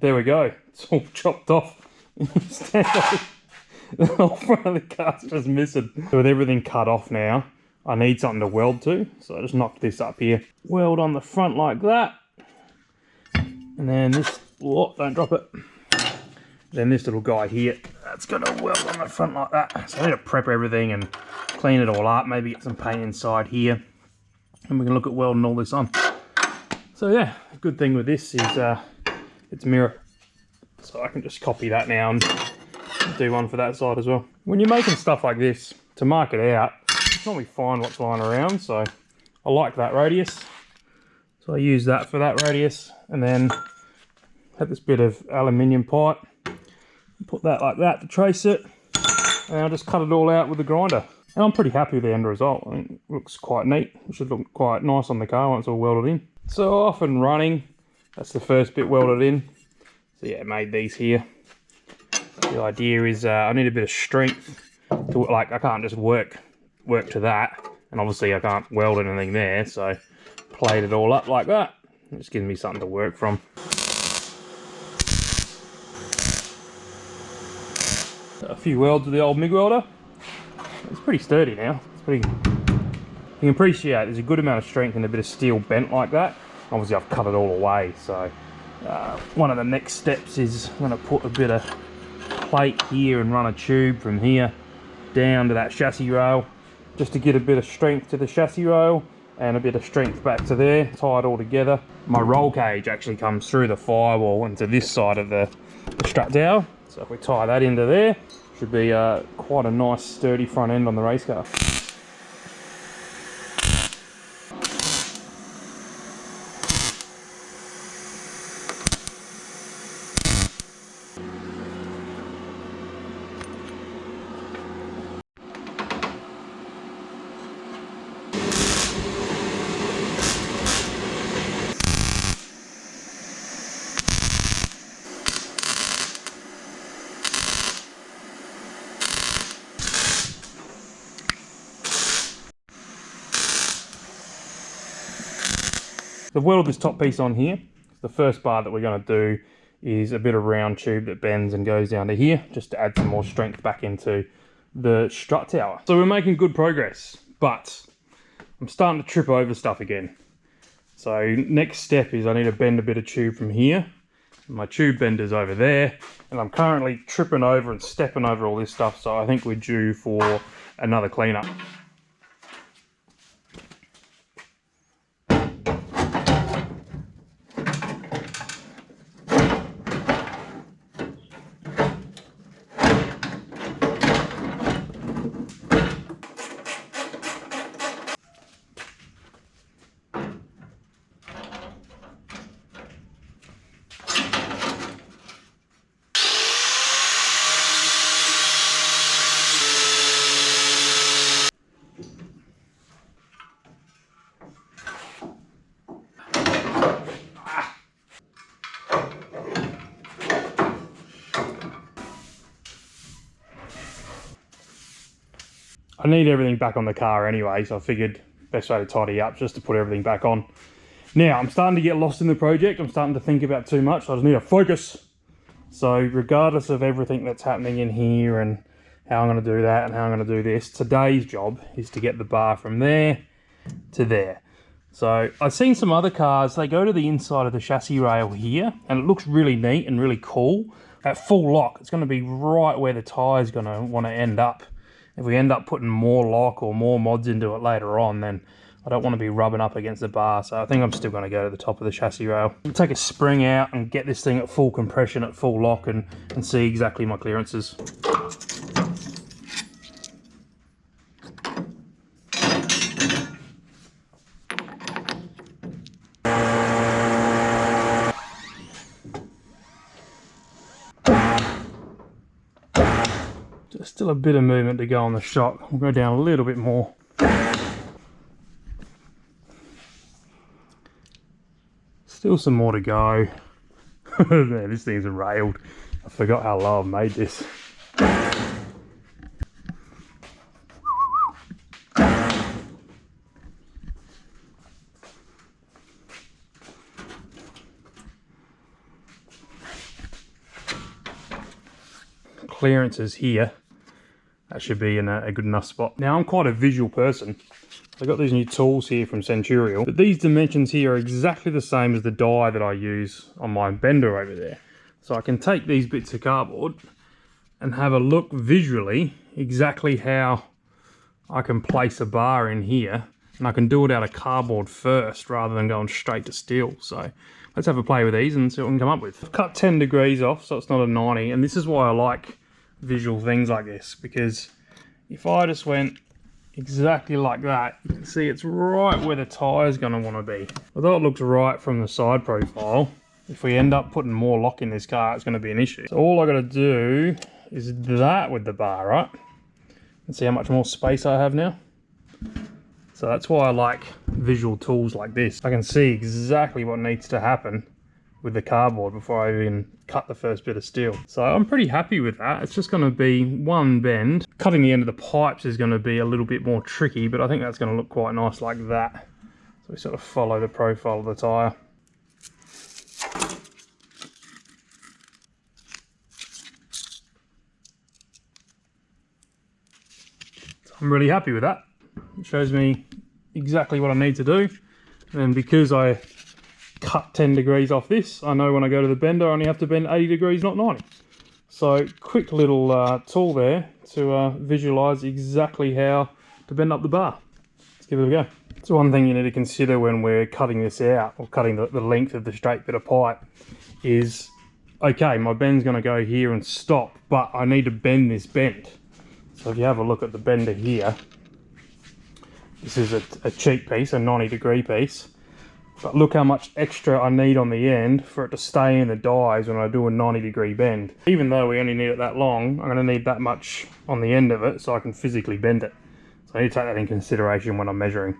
A: There we go. It's all chopped off. The whole front of the car's just missing. So with everything cut off now, I need something to weld to. So I just knocked this up here. Weld on the front like that. And then this, oh, don't drop it. Then this little guy here, that's gonna weld on the front like that. So I need to prep everything and clean it all up. Maybe get some paint inside here. And we can look at welding all this on. So yeah, the good thing with this is it's mirror, so I can just copy that now and do one for that side as well. When you're making stuff like this, to mark it out, it's normally find what's lying around, so I like that radius. So I use that for that radius, and then have this bit of aluminium pipe, put that like that to trace it, and I'll just cut it all out with the grinder. And I'm pretty happy with the end result. I think it looks quite neat. It should look quite nice on the car once it's all welded in. So off and running. That's the first bit welded in. So yeah, made these here. The idea is I need a bit of strength to, like, I can't just work to that, and obviously I can't weld anything there, so plate it all up like that. It just gives me something to work from. A few welds with the old MIG welder. It's pretty sturdy now. It's pretty. You can appreciate there's a good amount of strength and a bit of steel bent like that. Obviously I've cut it all away, so one of the next steps is I'm going to put a bit of plate here and run a tube from here down to that chassis rail, just to get a bit of strength to the chassis rail and a bit of strength back to there, tie it all together. My roll cage actually comes through the firewall into this side of the strut tower, so if we tie that into there, should be quite a nice sturdy front end on the race car. So I've welded this top piece on here. The first bar that we're going to do is a bit of round tube that bends and goes down to here, just to add some more strength back into the strut tower. So we're making good progress, but I'm starting to trip over stuff again. So next step is I need to bend a bit of tube from here. My tube bender's over there, and I'm currently tripping over and stepping over all this stuff, so I think we're due for another cleanup. I need everything back on the car anyway, so I figured best way to tidy up just to put everything back on. Now, I'm starting to get lost in the project. I'm starting to think about too much. I just need to focus. So regardless of everything that's happening in here and how I'm going to do that and how I'm going to do this, today's job is to get the bar from there to there. So I've seen some other cars, they go to the inside of the chassis rail here and it looks really neat and really cool. At full lock, it's going to be right where the tyre's going to want to end up. If we end up putting more lock or more mods into it later on, then I don't want to be rubbing up against the bar. So I think I'm still going to go to the top of the chassis rail. I'll take a spring out and get this thing at full compression, at full lock, and see exactly my clearances. Still a bit of movement to go on the shock. We'll go down a little bit more. Still some more to go. Man, this thing's railed. I forgot how low I've made this. Clearances here. That should be in a good enough spot. Now, I'm quite a visual person. I got these new tools here from Centurial, but these dimensions here are exactly the same as the die that I use on my bender over there. So I can take these bits of cardboard and have a look visually exactly how I can place a bar in here, and I can do it out of cardboard first rather than going straight to steel. So let's have a play with these and see what we can come up with. I've cut 10 degrees off, so it's not a 90, and this is why I like visual things like this, because if I just went exactly like that, you can see it's right where the tyre's going to want to be. Although it looks right from the side profile, if we end up putting more lock in this car, it's going to be an issue. So all I got to do is that with the bar, right? And see how much more space I have now. So that's why I like visual tools like this. I can see exactly what needs to happen with the cardboard before I even cut the first bit of steel. So I'm pretty happy with that. It's just going to be one bend. Cutting the end of the pipes is going to be a little bit more tricky, but I think that's going to look quite nice like that. So we sort of follow the profile of the tyre. So I'm really happy with that. It shows me exactly what I need to do. And because I cut 10 degrees off this, I know when I go to the bender I only have to bend 80 degrees, not 90. So quick little tool there to visualize exactly how to bend up the bar. Let's give it a go. So one thing you need to consider when we're cutting this out, or cutting the length of the straight bit of pipe, is okay, my bend's going to go here and stop, but I need to bend this bend. So if you have a look at the bender here, this is a cheap piece, a 90-degree piece. But look how much extra I need on the end for it to stay in the dies when I do a 90-degree bend. Even though we only need it that long, I'm going to need that much on the end of it so I can physically bend it. So I need to take that in consideration when I'm measuring.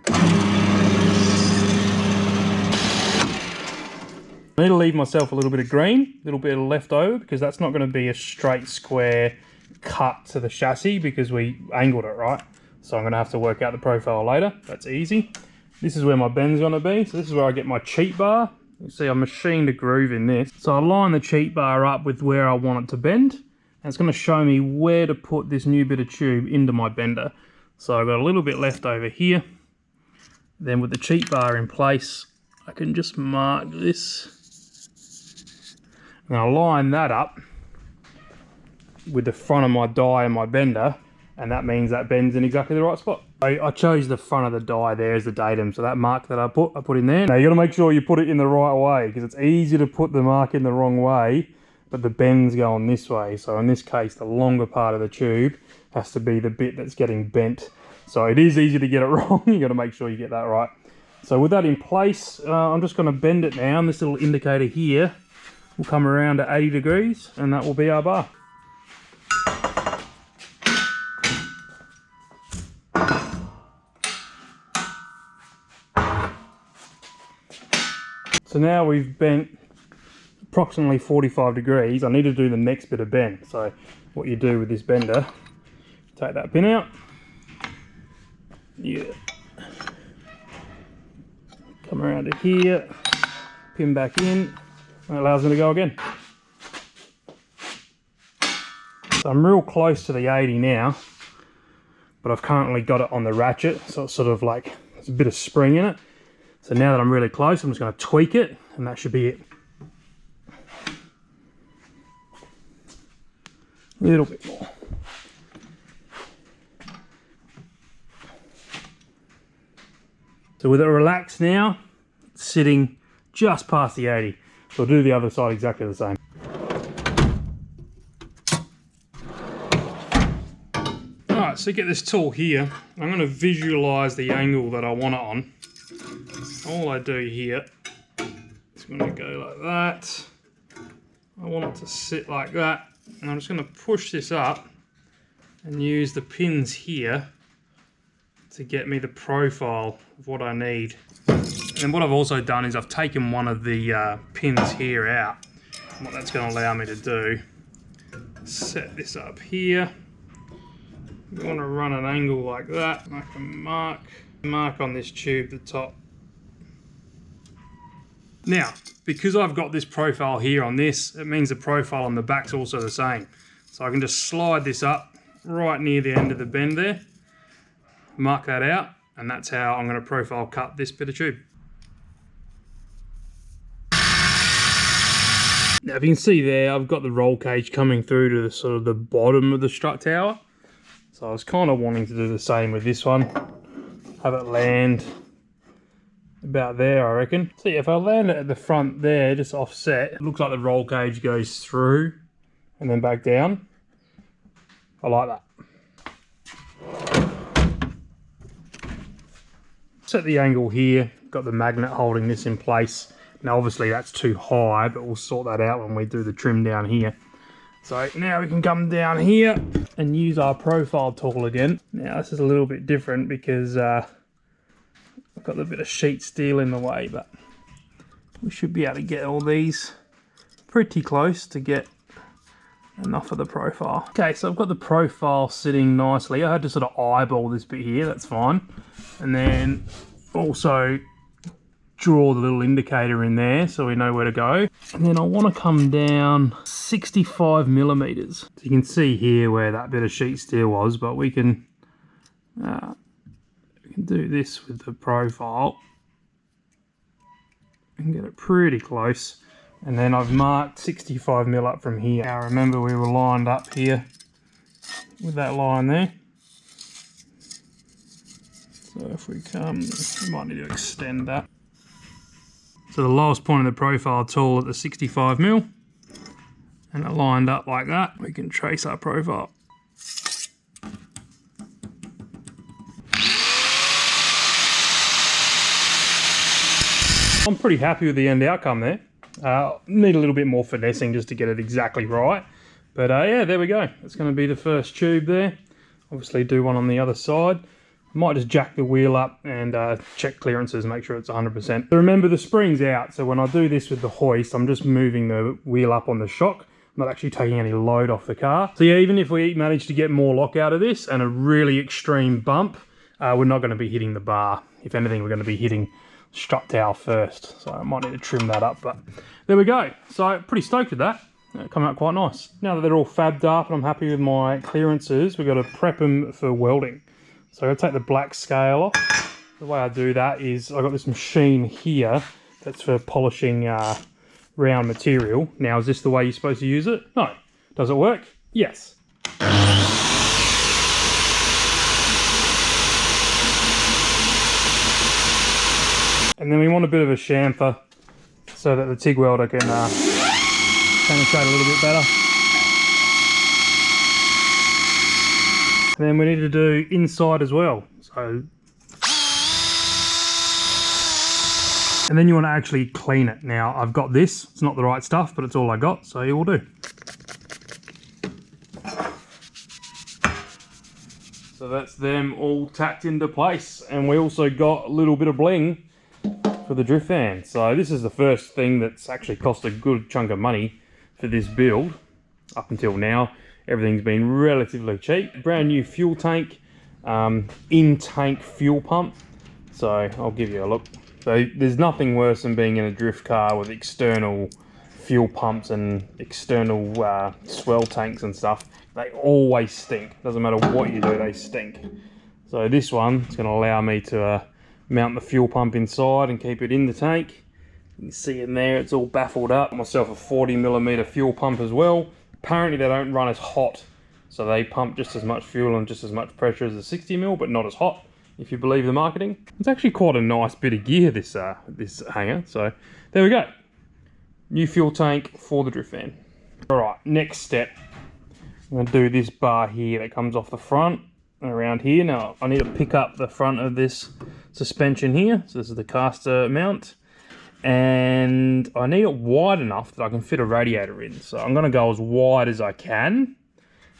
A: I need to leave myself a little bit of green, a little bit of leftover, because that's not going to be a straight square cut to the chassis because we angled it, right? So I'm going to have to work out the profile later. That's easy. This is where my bend's going to be. So this is where I get my cheat bar. You see I machined a groove in this. So I line the cheat bar up with where I want it to bend. And it's going to show me where to put this new bit of tube into my bender. So I've got a little bit left over here. Then with the cheat bar in place, I can just mark this. And I'll line that up with the front of my die and my bender. And that means that bends in exactly the right spot. I chose the front of the die there as the datum, so that mark that I put in there. Now you got to make sure you put it in the right way, because it's easy to put the mark in the wrong way, but the bend's going this way. So in this case, the longer part of the tube has to be the bit that's getting bent. So it is easy to get it wrong. You got to make sure you get that right. So with that in place, I'm just going to bend it now, and this little indicator here will come around to 80 degrees, and that will be our bar. So now we've bent approximately 45 degrees. I need to do the next bit of bend. So what you do with this bender, take that pin out, Yeah. Come around to here, pin back in, that allows me to go again. So I'm real close to the 80 now, but I've currently got it on the ratchet, so it's sort of like, there's a bit of spring in it. So now that I'm really close, I'm just going to tweak it, and that should be it. A little bit more. So with it relaxed now, it's sitting just past the 80. So I'll do the other side exactly the same. Alright, so get this tool here. I'm going to visualise the angle that I want it on. All I do here is going to go like that. I want it to sit like that. And I'm just going to push this up and use the pins here to get me the profile of what I need. And what I've also done is I've taken one of the pins here out. And what that's going to allow me to do, set this up here. We want to run an angle like that. I can mark on this tube the top. Now, because I've got this profile here on this, it means the profile on the back's also the same. So I can just slide this up right near the end of the bend there, mark that out, and that's how I'm going to profile cut this bit of tube. Now if you can see there, I've got the roll cage coming through to the sort of the bottom of the strut tower. So I was kind of wanting to do the same with this one, have it land about there, I reckon. So yeah, if I land it at the front there, just offset, it looks like the roll cage goes through and then back down. I like that. Set the angle here, got the magnet holding this in place. Now obviously that's too high, but we'll sort that out when we do the trim down here. So now we can come down here and use our profile tool again. Now this is a little bit different because I've got a bit of sheet steel in the way, but we should be able to get all these pretty close to get enough of the profile. Okay, so I've got the profile sitting nicely. I had to sort of eyeball this bit here, that's fine. And then also draw the little indicator in there so we know where to go. And then I want to come down 65 millimeters. So you can see here where that bit of sheet steel was, but we can do this with the profile and get it pretty close. And then I've marked 65 mil up from here. Now remember we were lined up here with that line there. So if we come, we might need to extend that. So the lowest point of the profile tool at the 65 mil, and it lined up like that. We can trace our profile. I'm pretty happy with the end outcome there. Need a little bit more finessing just to get it exactly right. But yeah, there we go. It's going to be the first tube there. Obviously do one on the other side. I might just jack the wheel up and check clearances, make sure it's 100%. But remember the spring's out, so when I do this with the hoist, I'm just moving the wheel up on the shock. I'm not actually taking any load off the car. So yeah, even if we manage to get more lock out of this and a really extreme bump, we're not going to be hitting the bar. If anything, we're going to be hitting strut tower first. So I might need to trim that up, but there we go. So pretty stoked with that. Come out quite nice. Now that they're all fabbed up and I'm happy with my clearances, we've got to prep them for welding. So I'll take the black scale off. The way I do that is I've got this machine here that's for polishing round material. Now, is this the way you're supposed to use it? No. Does it work? Yes. And then we want a bit of a chamfer so that the TIG welder can penetrate a little bit better. And then we need to do inside as well. So, and then you want to actually clean it. Now I've got this, it's not the right stuff, but it's all I got, so it will do. So that's them all tacked into place. And we also got a little bit of bling for the drift fan. So this is the first thing that's actually cost a good chunk of money for this build. Up until now, everything's been relatively cheap. Brand new fuel tank, in-tank fuel pump. So I'll give you a look. So there's nothing worse than being in a drift car with external fuel pumps and external swell tanks and stuff. They always stink. Doesn't matter what you do, they stink. So this one is going to allow me to mount the fuel pump inside and keep it in the tank. You can see in there it's all baffled up. Myself a 40mm fuel pump as well. Apparently they don't run as hot, so they pump just as much fuel and just as much pressure as the 60mm, but not as hot, if you believe the marketing. It's actually quite a nice bit of gear, this this hanger. So there we go. New fuel tank for the drift van. All right, next step. I'm going to do this bar here that comes off the front and around here. Now I need to pick up the front of this suspension here. So this is the caster mount, and I need it wide enough that I can fit a radiator in. So I'm going to go as wide as I can,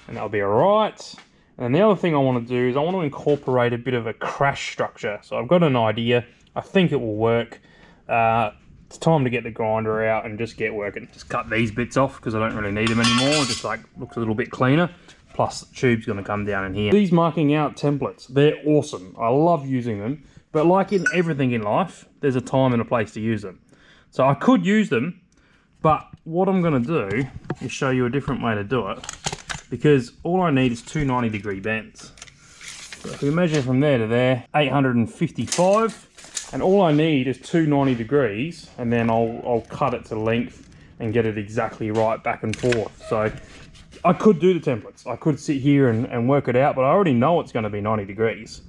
A: and that'll be all right. And the other thing I want to do is I want to incorporate a bit of a crash structure. So I've got an idea. I think it will work. It's time to get the grinder out and just get working. Just cut these bits off because I don't really need them anymore. Just like looks a little bit cleaner. Plus the tube's going to come down in here. These marking out templates, they're awesome. I love using them. But like in everything in life, there's a time and a place to use them. So I could use them, but what I'm going to do is show you a different way to do it. Because all I need is two 90-degree bends. So if we measure from there to there, 855. And all I need is two 90 degrees, and then I'll cut it to length and get it exactly right back and forth. So I could do the templates. I could sit here and work it out, but I already know it's going to be 90 degrees.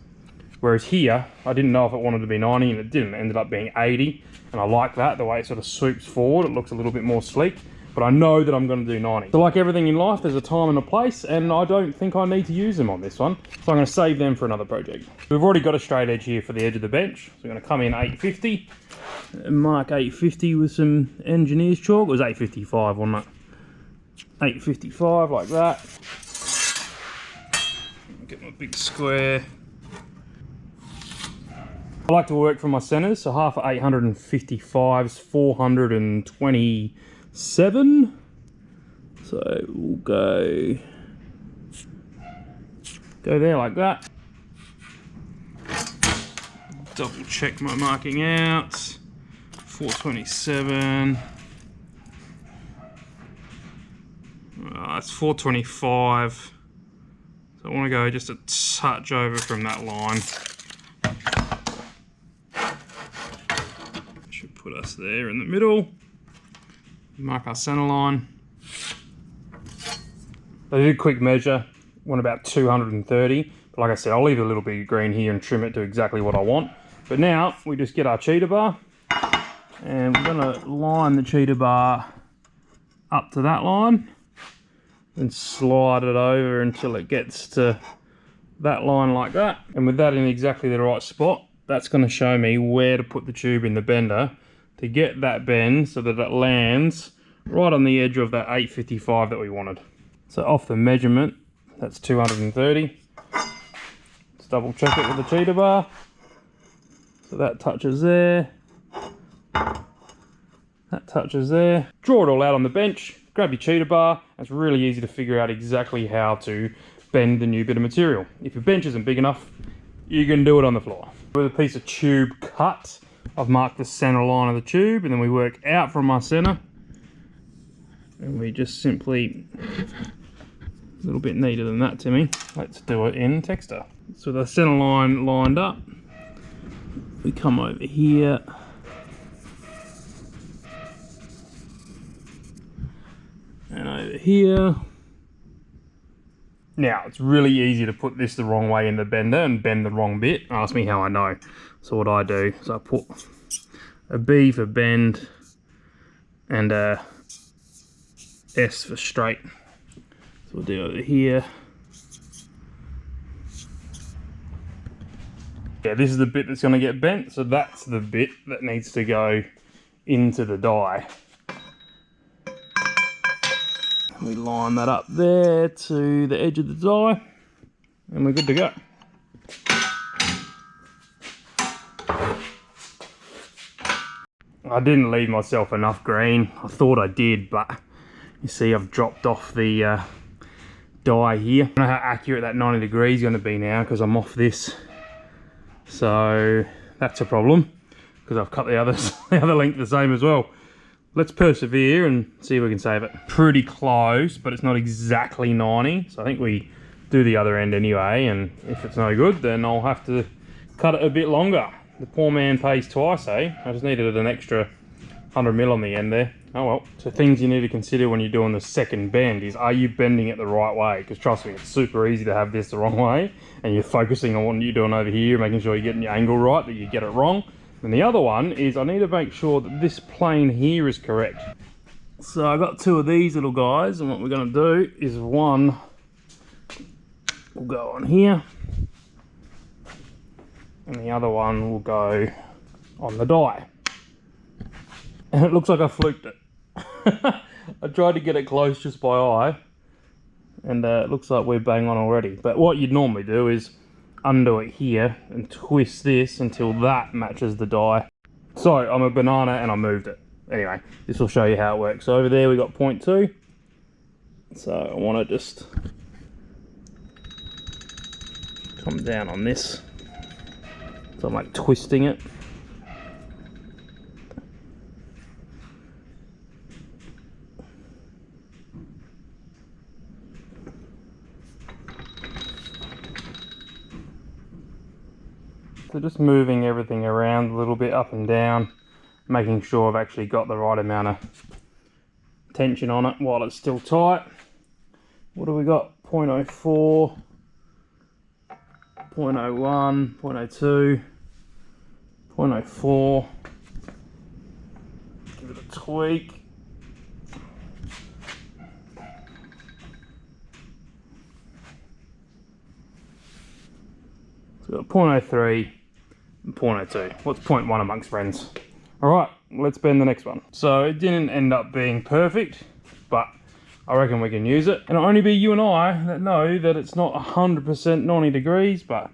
A: Whereas here, I didn't know if it wanted to be 90, and it didn't. It ended up being 80, and I like that, the way it sort of swoops forward. It looks a little bit more sleek, but I know that I'm going to do 90. So like everything in life, there's a time and a place, and I don't think I need to use them on this one. So I'm going to save them for another project. We've already got a straight edge here for the edge of the bench. So we're going to come in 850, and mark 850 with some engineer's chalk. It was 855, wasn't it? 855 like that. Get my big square. I like to work from my centers, so half of 855 is 427. So we'll go there like that. Double check my marking out. 427. That's 425. So I want to go just a touch over from that line. Should put us there in the middle. Mark our center line. I did a quick measure, went about 230. But like I said, I'll leave a little bit of green here and trim it to exactly what I want. But now we just get our cheater bar, and we're gonna line the cheater bar up to that line and slide it over until it gets to that line like that. And with that in exactly the right spot, that's going to show me where to put the tube in the bender to get that bend so that it lands right on the edge of that 855 that we wanted. So off the measurement, that's 230. Let's double check it with the cheater bar. So that touches there. That touches there. Draw it all out on the bench, grab your cheater bar. It's really easy to figure out exactly how to bend the new bit of material. If your bench isn't big enough, you can do it on the floor. With a piece of tube cut, I've marked the center line of the tube, and then we work out from our center. And we just simply, a little bit neater than that to me. Let's do it in texture. So the center line lined up, we come over here. And over here. Now, it's really easy to put this the wrong way in the bender and bend the wrong bit. Ask me how I know. So what I do is I put a B for bend and a S for straight. So we'll do over here. Yeah, this is the bit that's going to get bent. So that's the bit that needs to go into the die. We line that up there to the edge of the die, and we're good to go. I didn't leave myself enough green. I thought I did, but you see I've dropped off the die here. I don't know how accurate that 90 degrees is going to be now because I'm off this. So that's a problem because I've cut the other length the same as well. Let's persevere and see if we can save it. Pretty close, but it's not exactly 90. So I think we do the other end anyway, and if it's no good, then I'll have to cut it a bit longer. The poor man pays twice, eh? I just needed an extra 100mm on the end there. Oh well. So things you need to consider when you're doing the second bend is, are you bending it the right way? Because trust me, it's super easy to have this the wrong way, and you're focusing on what you're doing over here, making sure you're getting your angle right, that you get it wrong. And the other one is I need to make sure that this plane here is correct. So I got two of these little guys, and what we're going to do is one will go on here, and the other one will go on the die. And it looks like I fluked it. I tried to get it close just by eye, and it looks like we're bang on already. But what you'd normally do is undo it here and twist this until that matches the die. So I'm a banana and I moved it. Anyway, this will show you how it works. So over there we got 0.2. So I want to just come down on this. So I'm like twisting it. So just moving everything around a little bit up and down, making sure I've actually got the right amount of tension on it while it's still tight. What do we got? 0.04, 0.01, 0.02, 0.04. Give it a tweak. So we've got 0.03 and 0.02. What's 0.1 amongst friends? Alright, let's bend the next one. So it didn't end up being perfect, but I reckon we can use it. And it'll only be you and I that know that it's not 100% 90 degrees, but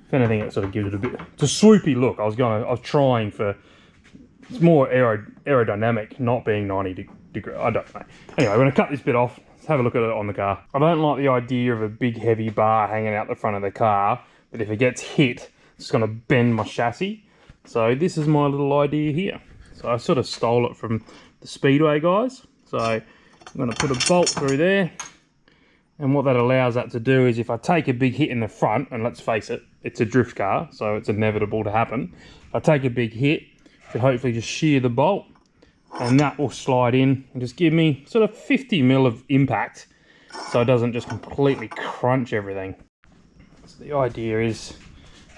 A: if anything, it sort of gives it a bit, it's a swoopy look. I was trying for, it's more aerodynamic, not being 90 degrees. I don't know. Anyway, we're gonna cut this bit off. Let's have a look at it on the car. I don't like the idea of a big heavy bar hanging out the front of the car, but if it gets hit, it's gonna bend my chassis. So this is my little idea here. So I sort of stole it from the Speedway guys. So I'm gonna put a bolt through there. And what that allows that to do is if I take a big hit in the front, and let's face it, it's a drift car, so it's inevitable to happen. If I take a big hit, I can hopefully just shear the bolt, and that will slide in and just give me sort of 50mm of impact, so it doesn't just completely crunch everything. So the idea is,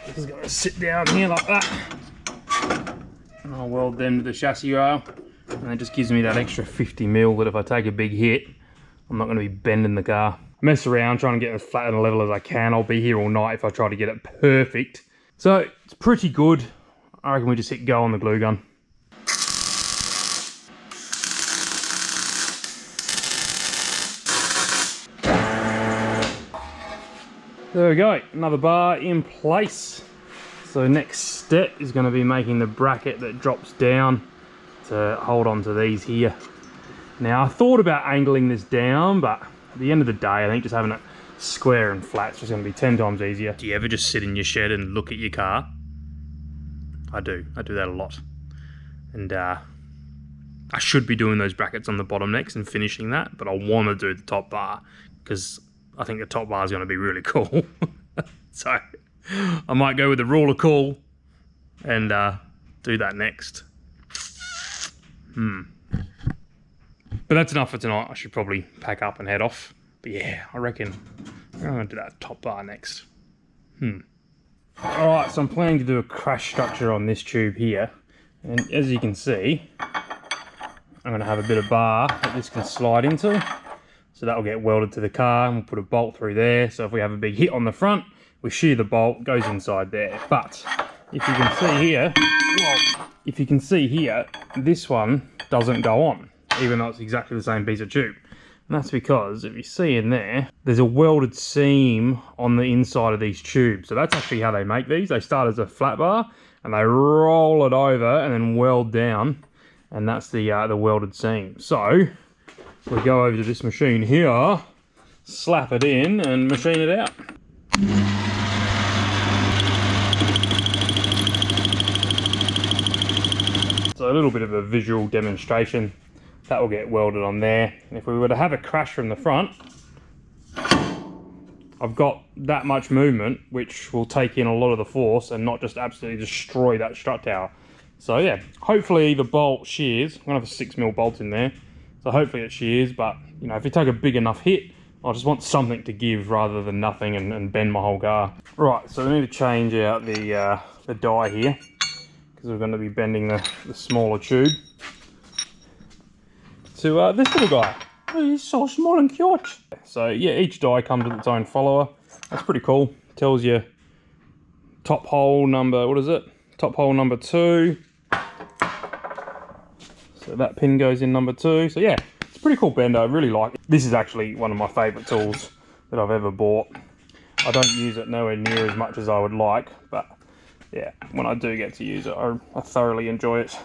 A: this is gonna sit down here like that, and I'll weld them to the chassis rail, and it just gives me that extra 50mm that if I take a big hit, I'm not gonna be bending the car. Mess around trying to get as flat and level as I can. I'll be here all night if I try to get it perfect. So it's pretty good. I reckon we just hit go on the glue gun. There we go, another bar in place. So next step is going to be making the bracket that drops down to hold on to these here. Now I thought about angling this down, but at the end of the day, I think just having it square and flat is just going to be 10 times easier. Do you ever just sit in your shed and look at your car? I do that a lot. And I should be doing those brackets on the bottom next and finishing that, but I want to do the top bar because I think the top bar is going to be really cool. So I might go with the rule of cool and do that next. But that's enough for tonight. I should probably pack up and head off. But yeah, I reckon I'm going to do that top bar next. Alright, so I'm planning to do a crash structure on this tube here. And as you can see, I'm going to have a bit of bar that this can slide into. So that will get welded to the car, and we'll put a bolt through there. So if we have a big hit on the front, we shear the bolt, goes inside there. But if you can see here, this one doesn't go on, even though it's exactly the same piece of tube. And that's because if you see in there, there's a welded seam on the inside of these tubes. So that's actually how they make these. They start as a flat bar and they roll it over and then weld down, and that's the welded seam. So we go over to this machine here, slap it in and machine it out. So a little bit of a visual demonstration. That will get welded on there. And if we were to have a crash from the front, I've got that much movement which will take in a lot of the force and not just absolutely destroy that strut tower. So yeah, hopefully the bolt shears. I'm gonna have a 6mm bolt in there, so hopefully it shears. But you know, if you take a big enough hit, I just want something to give rather than nothing and bend my whole car. Right, so we need to change out the die here because we're going to be bending the smaller tube to this little guy. Oh, he's so small and cute. So yeah, each die comes with its own follower. That's pretty cool. Tells you top hole number, what is it? Top hole number 2. So that pin goes in number 2. So yeah, it's a pretty cool bender. I really like it. This is actually one of my favourite tools that I've ever bought. I don't use it nowhere near as much as I would like, but yeah, when I do get to use it, I thoroughly enjoy it.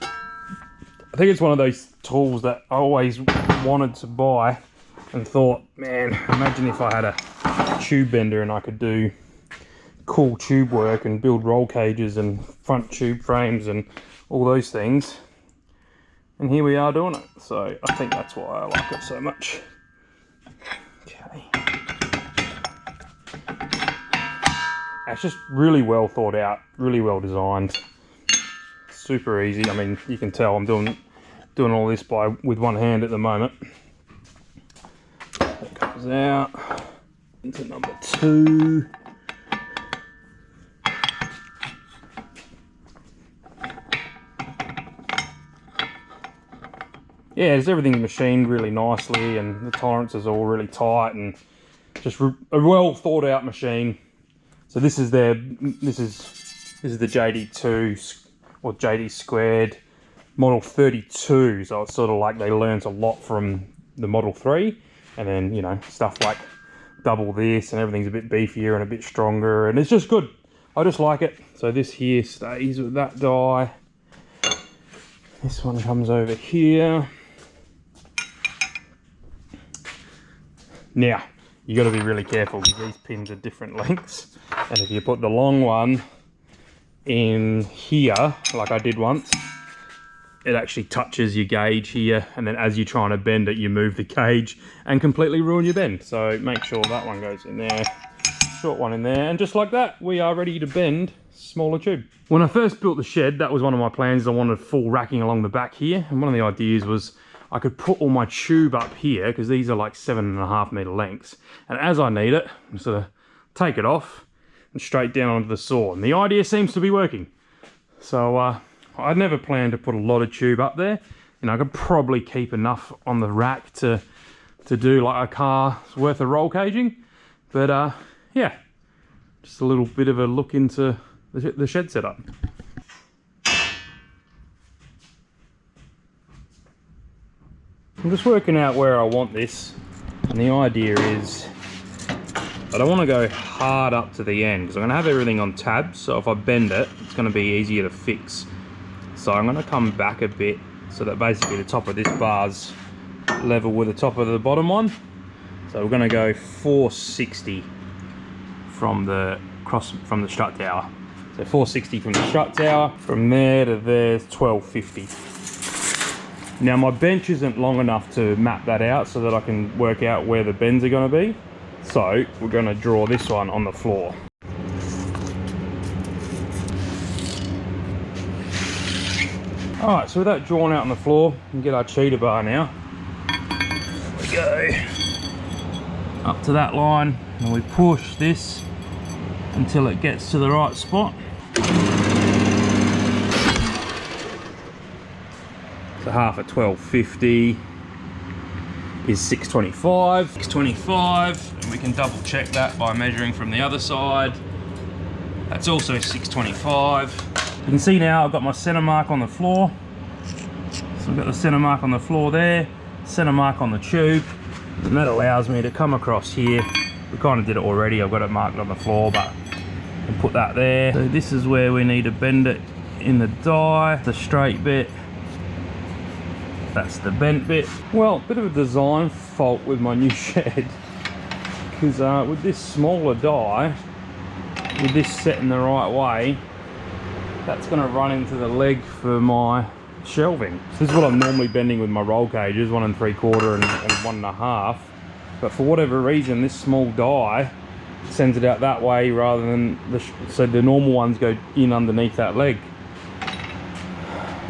A: I think it's one of those tools that I always wanted to buy and thought, man, imagine if I had a tube bender and I could do cool tube work and build roll cages and front tube frames and all those things. And here we are doing it. So I think that's why I like it so much. Okay. It's just really well thought out, really well designed. Super easy. I mean, you can tell I'm doing all this with one hand at the moment. That comes out into number 2. Yeah, everything's machined really nicely and the tolerances are all really tight and just a well thought out machine. So this is the JD2 or JD squared model 32. So it's sort of like they learned a lot from the Model 3, and then you know, stuff like double this and everything's a bit beefier and a bit stronger, and it's just good. I just like it. So this here stays with that die. This one comes over here. Now you got to be really careful because these pins are different lengths, and if you put the long one in here like I did once, it actually touches your gauge here, and then as you're trying to bend it, you move the gauge and completely ruin your bend. So make sure that one goes in there, short one in there, and just like that we are ready to bend smaller tube. When I first built the shed, that was one of my plans. I wanted full racking along the back here, and one of the ideas was I could put all my tube up here because these are like 7.5 meter lengths, and as I need it, I'm sort of take it off and straight down onto the saw, and the idea seems to be working. So I'd never planned to put a lot of tube up there. You know, I could probably keep enough on the rack to do like a car's worth of roll caging, but yeah, just a little bit of a look into the shed setup. I'm just working out where I want this, and the idea is I don't want to go hard up to the end because I'm going to have everything on tabs, so if I bend it, it's going to be easier to fix. So I'm going to come back a bit so that basically the top of this bar's level with the top of the bottom one. So we're going to go 460 from the strut tower. So 460 from the strut tower, from there to there's 1250. Now my bench isn't long enough to map that out so that I can work out where the bends are going to be. So we're going to draw this one on the floor. Alright, so with that drawn out on the floor, we can get our cheater bar now. There we go. Up to that line, and we push this until it gets to the right spot. So half at 1250 is 625. 625, and we can double check that by measuring from the other side. That's also 625. You can see now I've got my center mark on the floor. So I've got the center mark on the floor there, center mark on the tube, and that allows me to come across here. We kind of did it already, I've got it marked on the floor, but I can put that there. So this is where we need to bend it in the die, the straight bit. That's the bent bit. Well, bit of a design fault with my new shed, because with this smaller die, with this set in the right way, that's going to run into the leg for my shelving. So this is what I'm normally bending with my roll cages, 1 3/4 and 1 1/2. But for whatever reason, this small die sends it out that way rather than so the normal ones go in underneath that leg.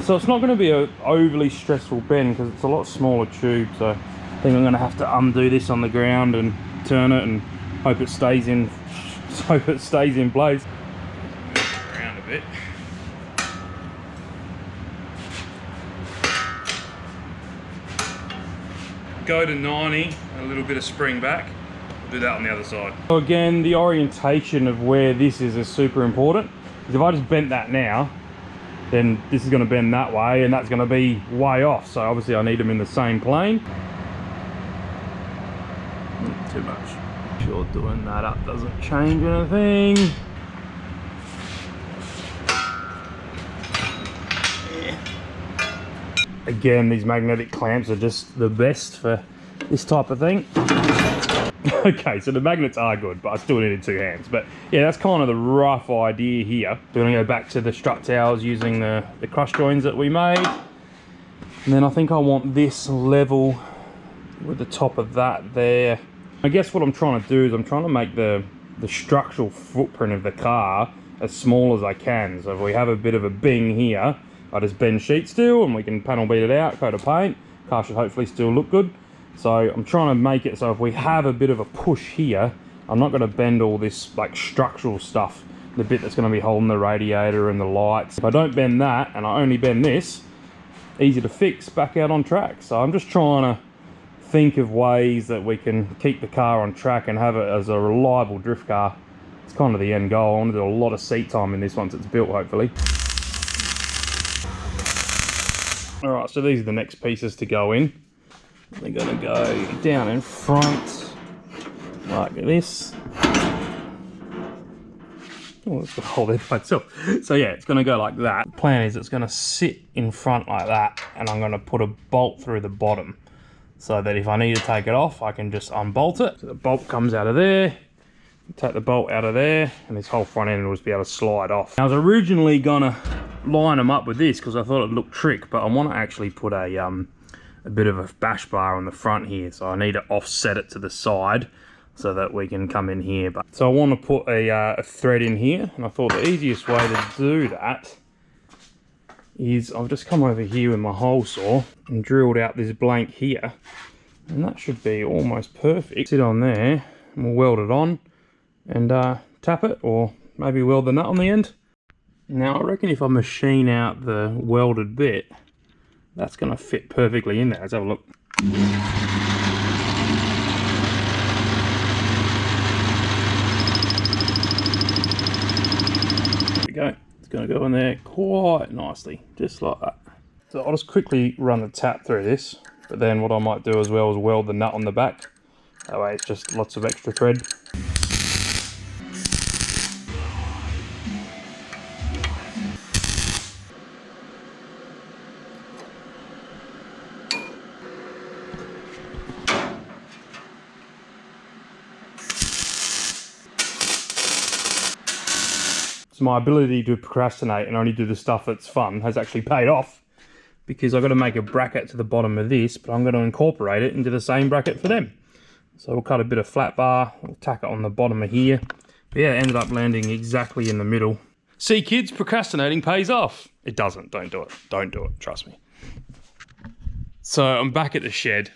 A: So it's not going to be a overly stressful bend because it's a lot smaller tube. So I think I'm going to have to undo this on the ground and turn it and hope it stays in. Hope it stays in place. Around a bit. Go to 90, a little bit of spring back. We'll do that on the other side. So again, the orientation of where this is super important. Because if I just bent that now, then this is going to bend that way and that's going to be way off. So obviously I need them in the same plane. Not too much. Sure, doing that up doesn't change anything. Again, these magnetic clamps are just the best for this type of thing. Okay, so the magnets are good, but I still needed 2 hands. But yeah, that's kind of the rough idea here. We're gonna go back to the strut towels using the crush joins that we made. And then I think I want this level with the top of that there. I guess what I'm trying to do is I'm trying to make the structural footprint of the car as small as I can. So if we have a bit of a bing here, I just bend sheet steel and we can panel beat it out, coat of paint. Car should hopefully still look good. So I'm trying to make it so if we have a bit of a push here, I'm not going to bend all this like structural stuff, the bit that's going to be holding the radiator and the lights. If I don't bend that and I only bend this, easy to fix, back out on track. So I'm just trying to think of ways that we can keep the car on track and have it as a reliable drift car. It's kind of the end goal. I want to do a lot of seat time in this once it's built, hopefully. Alright, so these are the next pieces to go in. They're going to go down in front, like this. Oh, it's going to hold it by itself. So yeah, it's going to go like that. The plan is it's going to sit in front like that, and I'm going to put a bolt through the bottom, so that if I need to take it off, I can just unbolt it. So the bolt comes out of there, take the bolt out of there, and this whole front end will just be able to slide off. I was originally going to line them up with this because I thought it looked trick, but I want to actually put a bit of a bash bar on the front here, so I need to offset it to the side so that we can come in here. But so I want to put a thread in here, and I thought the easiest way to do that is I've just come over here with my hole saw and drilled out this blank here, and that should be almost perfect. Sit on there and we'll weld it on and tap it, or maybe weld the nut on the end. Now I reckon if I machine out the welded bit, that's going to fit perfectly in there. Let's have a look. There we go. It's going to go in there quite nicely, just like that. So I'll just quickly run the tap through this, but then what I might do as well is weld the nut on the back. That way it's just lots of extra thread. My ability to procrastinate and only do the stuff that's fun has actually paid off, because I've got to make a bracket to the bottom of this, but I'm going to incorporate it into the same bracket for them. So we'll cut a bit of flat bar, we'll tack it on the bottom of here. But yeah, it ended up landing exactly in the middle. See kids, procrastinating pays off. It doesn't, don't do it. Don't do it, trust me. So I'm back at the shed.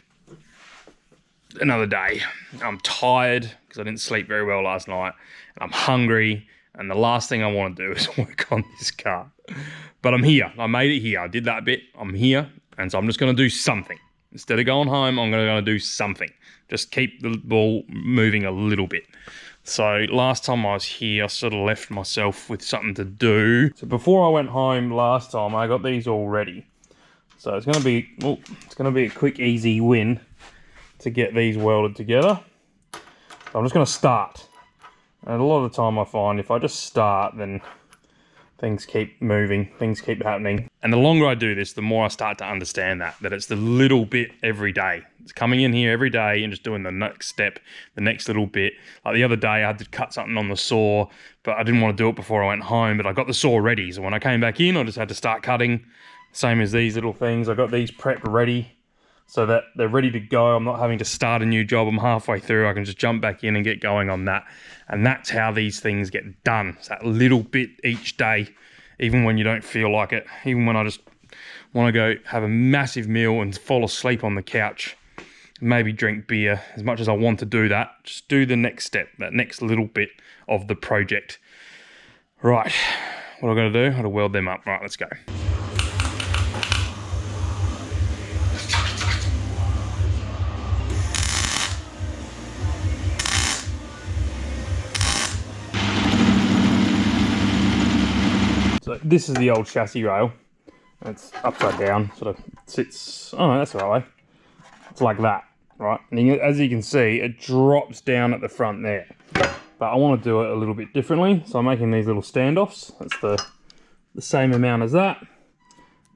A: Another day. I'm tired because I didn't sleep very well last night. And I'm hungry. And the last thing I want to do is work on this car. But I'm here. I made it here. I did that bit. I'm here. And so I'm just going to do something. Instead of going home, I'm going to do something. Just keep the ball moving a little bit. So last time I was here, I sort of left myself with something to do. So before I went home last time, I got these all ready. So it's going to be, well, it's going to be a quick, easy win to get these welded together. So I'm just going to start. And a lot of the time I find if I just start, then things keep moving, things keep happening. And the longer I do this, the more I start to understand that it's the little bit every day. It's coming in here every day and just doing the next step, the next little bit. Like the other day, I had to cut something on the saw, but I didn't want to do it before I went home, but I got the saw ready. So when I came back in, I just had to start cutting. Same as these little things. I got these prepped ready so that they're ready to go. I'm not having to start a new job. I'm halfway through. I can just jump back in and get going on that. And that's how these things get done. It's that little bit each day, even when you don't feel like it. Even when I just want to go have a massive meal and fall asleep on the couch, maybe drink beer. As much as I want to do that, just do the next step, that next little bit of the project. Right, what am I going to do? I'm going to weld them up. Right, let's go. So this is the old chassis rail. It's upside down, sort of sits, oh no, that's the right way. It's like that, right? And as you can see, it drops down at the front there. But I want to do it a little bit differently, so I'm making these little standoffs. That's the same amount as that.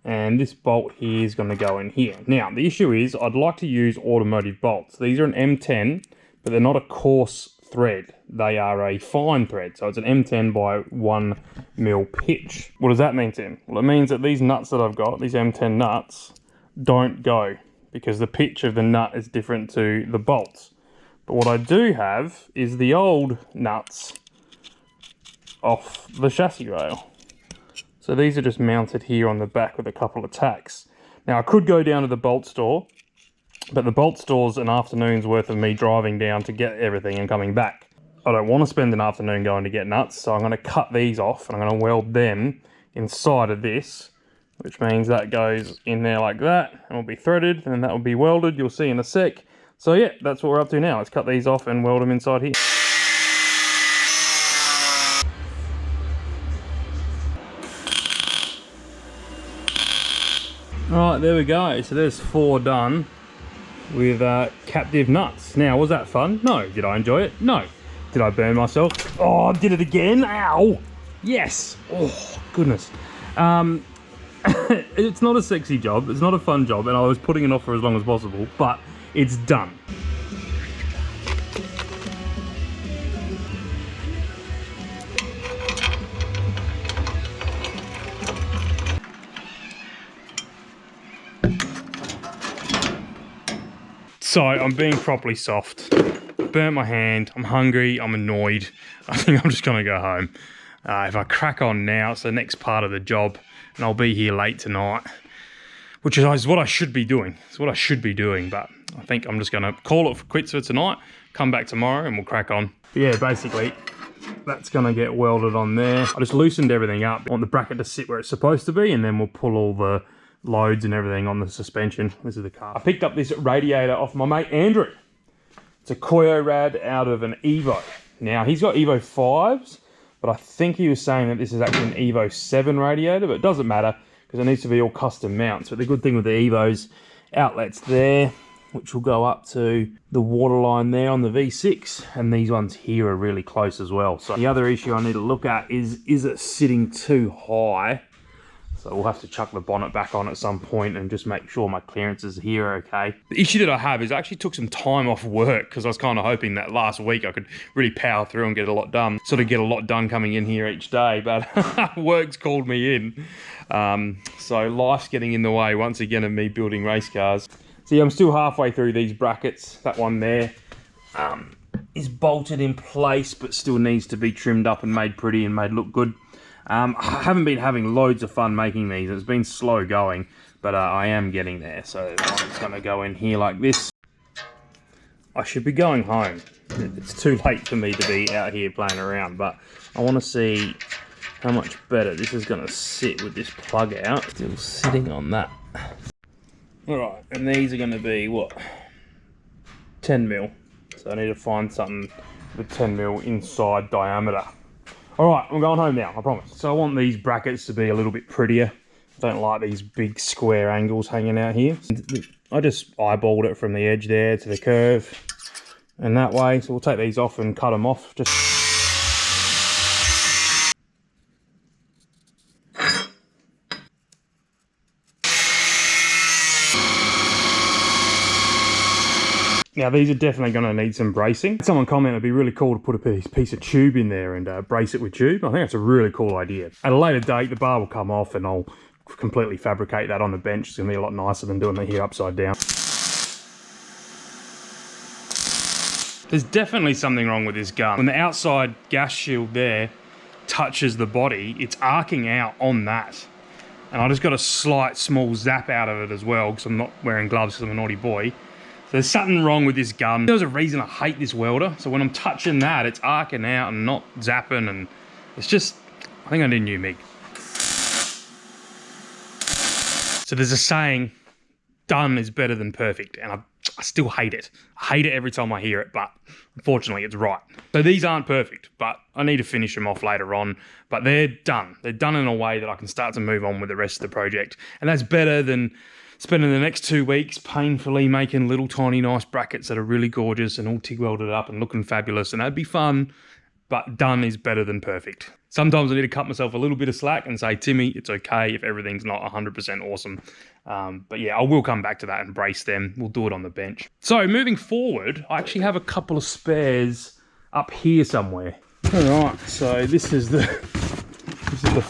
A: And this bolt here is going to go in here. Now, the issue is I'd like to use automotive bolts. These are an M10, but they're not a coarse thread. They are a fine thread. So it's an M10 by 1mm pitch. What does that mean, Tim? Well, it means that these nuts that I've got, these M10 nuts, don't go because the pitch of the nut is different to the bolts. But what I do have is the old nuts off the chassis rail. So these are just mounted here on the back with a couple of tacks. Now I could go down to the bolt store, but the bolt store's an afternoon's worth of me driving down to get everything and coming back. I don't want to spend an afternoon going to get nuts, so I'm going to cut these off and I'm going to weld them inside of this, which means that goes in there like that and will be threaded, and that will be welded. You'll see in a sec. So yeah, that's what we're up to now. Let's cut these off and weld them inside here. Right, there we go. So there's 4 done with captive nuts. Now, was that fun? No. Did I enjoy it? No. Did I burn myself? Oh, I did it again. Ow. Yes. Oh, goodness. It's not a sexy job. It's not a fun job, and I was putting it off for as long as possible, but it's done. So I'm being properly soft. Burnt my hand. I'm hungry. I'm annoyed. I think I'm just gonna go home. If I crack on now, it's the next part of the job, and I'll be here late tonight, which is what I should be doing. It's what I should be doing, but I think I'm just gonna call it quits for tonight, come back tomorrow, and we'll crack on. But yeah, basically, that's gonna get welded on there. I just loosened everything up. I want the bracket to sit where it's supposed to be, and then we'll pull all the loads and everything on the suspension. This is the car. I picked up this radiator off my mate Andrew. It's a Koyo Rad out of an Evo. Now, he's got Evo 5s, but I think he was saying that this is actually an Evo 7 radiator, but it doesn't matter because it needs to be all custom mounts. But the good thing with the Evos, outlets there, which will go up to the waterline there on the V6, and these ones here are really close as well. So the other issue I need to look at is it sitting too high? So we'll have to chuck the bonnet back on at some point and just make sure my clearances here are okay. The issue that I have is I actually took some time off work because I was kind of hoping that last week I could really power through and get a lot done. Sort of get a lot done coming in here each day, but work's called me in. So life's getting in the way once again of me building race cars. See, I'm still halfway through these brackets. That one there is bolted in place, but still needs to be trimmed up and made pretty and made look good. I haven't been having loads of fun making these. It's been slow going, but I am getting there. So it's going to go in here like this. I should be going home. It's too late for me to be out here playing around, but I want to see how much better this is going to sit with this plug out. Still sitting on that. Alright, and these are going to be, what, 10mm. So I need to find something with 10mm inside diameter. Alright, I'm going home now, I promise. So I want these brackets to be a little bit prettier. I don't like these big square angles hanging out here. I just eyeballed it from the edge there to the curve and that way. So we'll take these off and cut them off. Just Now these are definitely going to need some bracing. Someone commented it'd be really cool to put a piece of tube in there and brace it with tube. I think that's a really cool idea. At a later date, the bar will come off and I'll completely fabricate that on the bench. It's going to be a lot nicer than doing it here upside down. There's definitely something wrong with this gun. When the outside gas shield there touches the body, it's arcing out on that. And I just got a slight small zap out of it as well because I'm not wearing gloves because I'm a naughty boy. So there's something wrong with this gun. There's a reason I hate this welder. So when I'm touching that, it's arcing out and not zapping, and it's just, I think I need a new MIG. So there's a saying, done is better than perfect, and I still hate it. I hate it every time I hear it, but unfortunately it's right. So these aren't perfect, but I need to finish them off later on, but they're done. They're done in a way that I can start to move on with the rest of the project. And that's better than spending the next 2 weeks painfully making little tiny nice brackets that are really gorgeous and all TIG welded up and looking fabulous, and that'd be fun, but done is better than perfect. Sometimes I need to cut myself a little bit of slack and say, Timmy, it's okay if everything's not 100% awesome. But yeah, I will come back to that and brace them. We'll do it on the bench. So moving forward, I actually have a couple of spares up here somewhere. All right, so this is the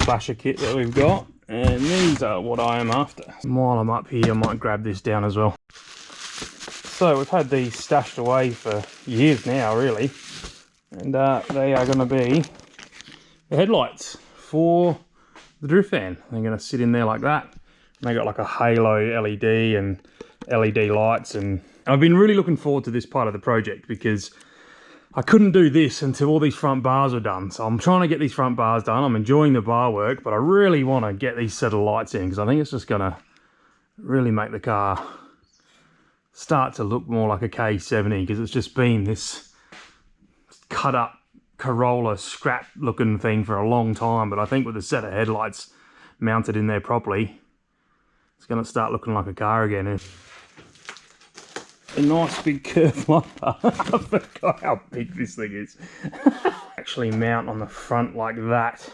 A: flasher kit that we've got, and these are what I am after. And while I'm up here, I might grab this down as well. So we've had these stashed away for years now, really, and they are going to be the headlights for the drift van. They're going to sit in there like that. And they got like a halo LED and LED lights, and I've been really looking forward to this part of the project because I couldn't do this until all these front bars are done. So I'm trying to get these front bars done. I'm enjoying the bar work, but I really want to get these set of lights in because I think it's just going to really make the car start to look more like a K70, because it's just been this cut up Corolla scrap looking thing for a long time. But I think with a set of headlights mounted in there properly, it's going to start looking like a car again. A nice big curved lumper. I forgot how big this thing is. Actually mount on the front like that,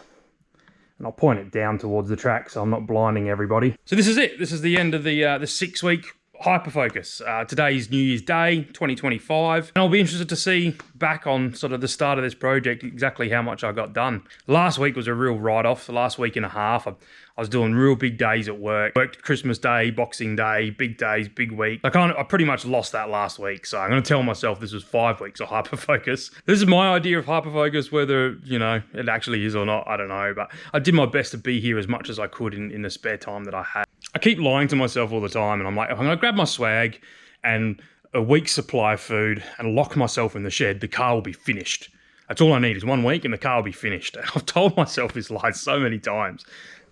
A: and I'll point it down towards the track so I'm not blinding everybody. So this is it. This is the end of the 6-week hyperfocus. Today's New Year's Day 2025, and I'll be interested to see back on sort of the start of this project exactly how much I got done. Last week was a real write-off. The last week and a half I was doing real big days at work. Worked Christmas Day, Boxing Day, big days, big week. I pretty much lost that last week, so I'm going to tell myself this was 5 weeks of hyperfocus. This is my idea of hyperfocus. Whether, you know, it actually is or not, I don't know, but I did my best to be here as much as I could in the spare time that I had. I keep lying to myself all the time, and I'm like, I'm going to grab my swag and a week's supply of food and lock myself in the shed. The car will be finished. That's all I need is 1 week and the car will be finished. I've told myself this lie so many times.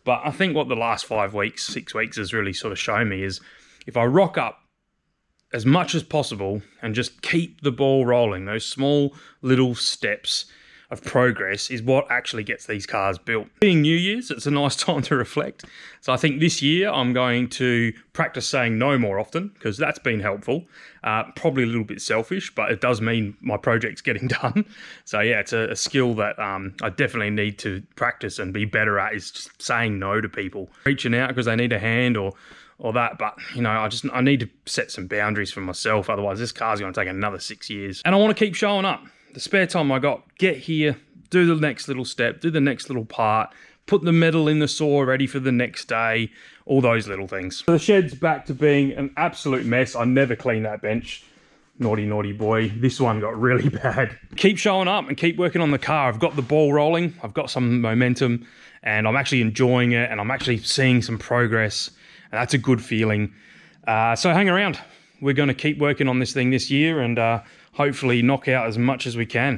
A: But I think what the last 5 weeks, 6 weeks has really sort of shown me is if I rock up as much as possible and just keep the ball rolling, those small little steps of progress is what actually gets these cars built. Being New Year's, it's a nice time to reflect. So I think this year I'm going to practice saying no more often, because that's been helpful. Probably a little bit selfish, but it does mean my project's getting done. So yeah, it's a skill that I definitely need to practice and be better at, is just saying no to people. Reaching out because they need a hand or that, but you know, I need to set some boundaries for myself, otherwise this car's going to take another 6 years. And I want to keep showing up. The spare time I got, get here, do the next little step, do the next little part, put the metal in the saw ready for the next day, all those little things. So the shed's back to being an absolute mess. I never cleaned that bench. Naughty, naughty boy. This one got really bad. Keep showing up and keep working on the car. I've got the ball rolling. I've got some momentum and I'm actually enjoying it, and I'm actually seeing some progress, and that's a good feeling. So hang around. We're going to keep working on this thing this year and hopefully knock out as much as we can.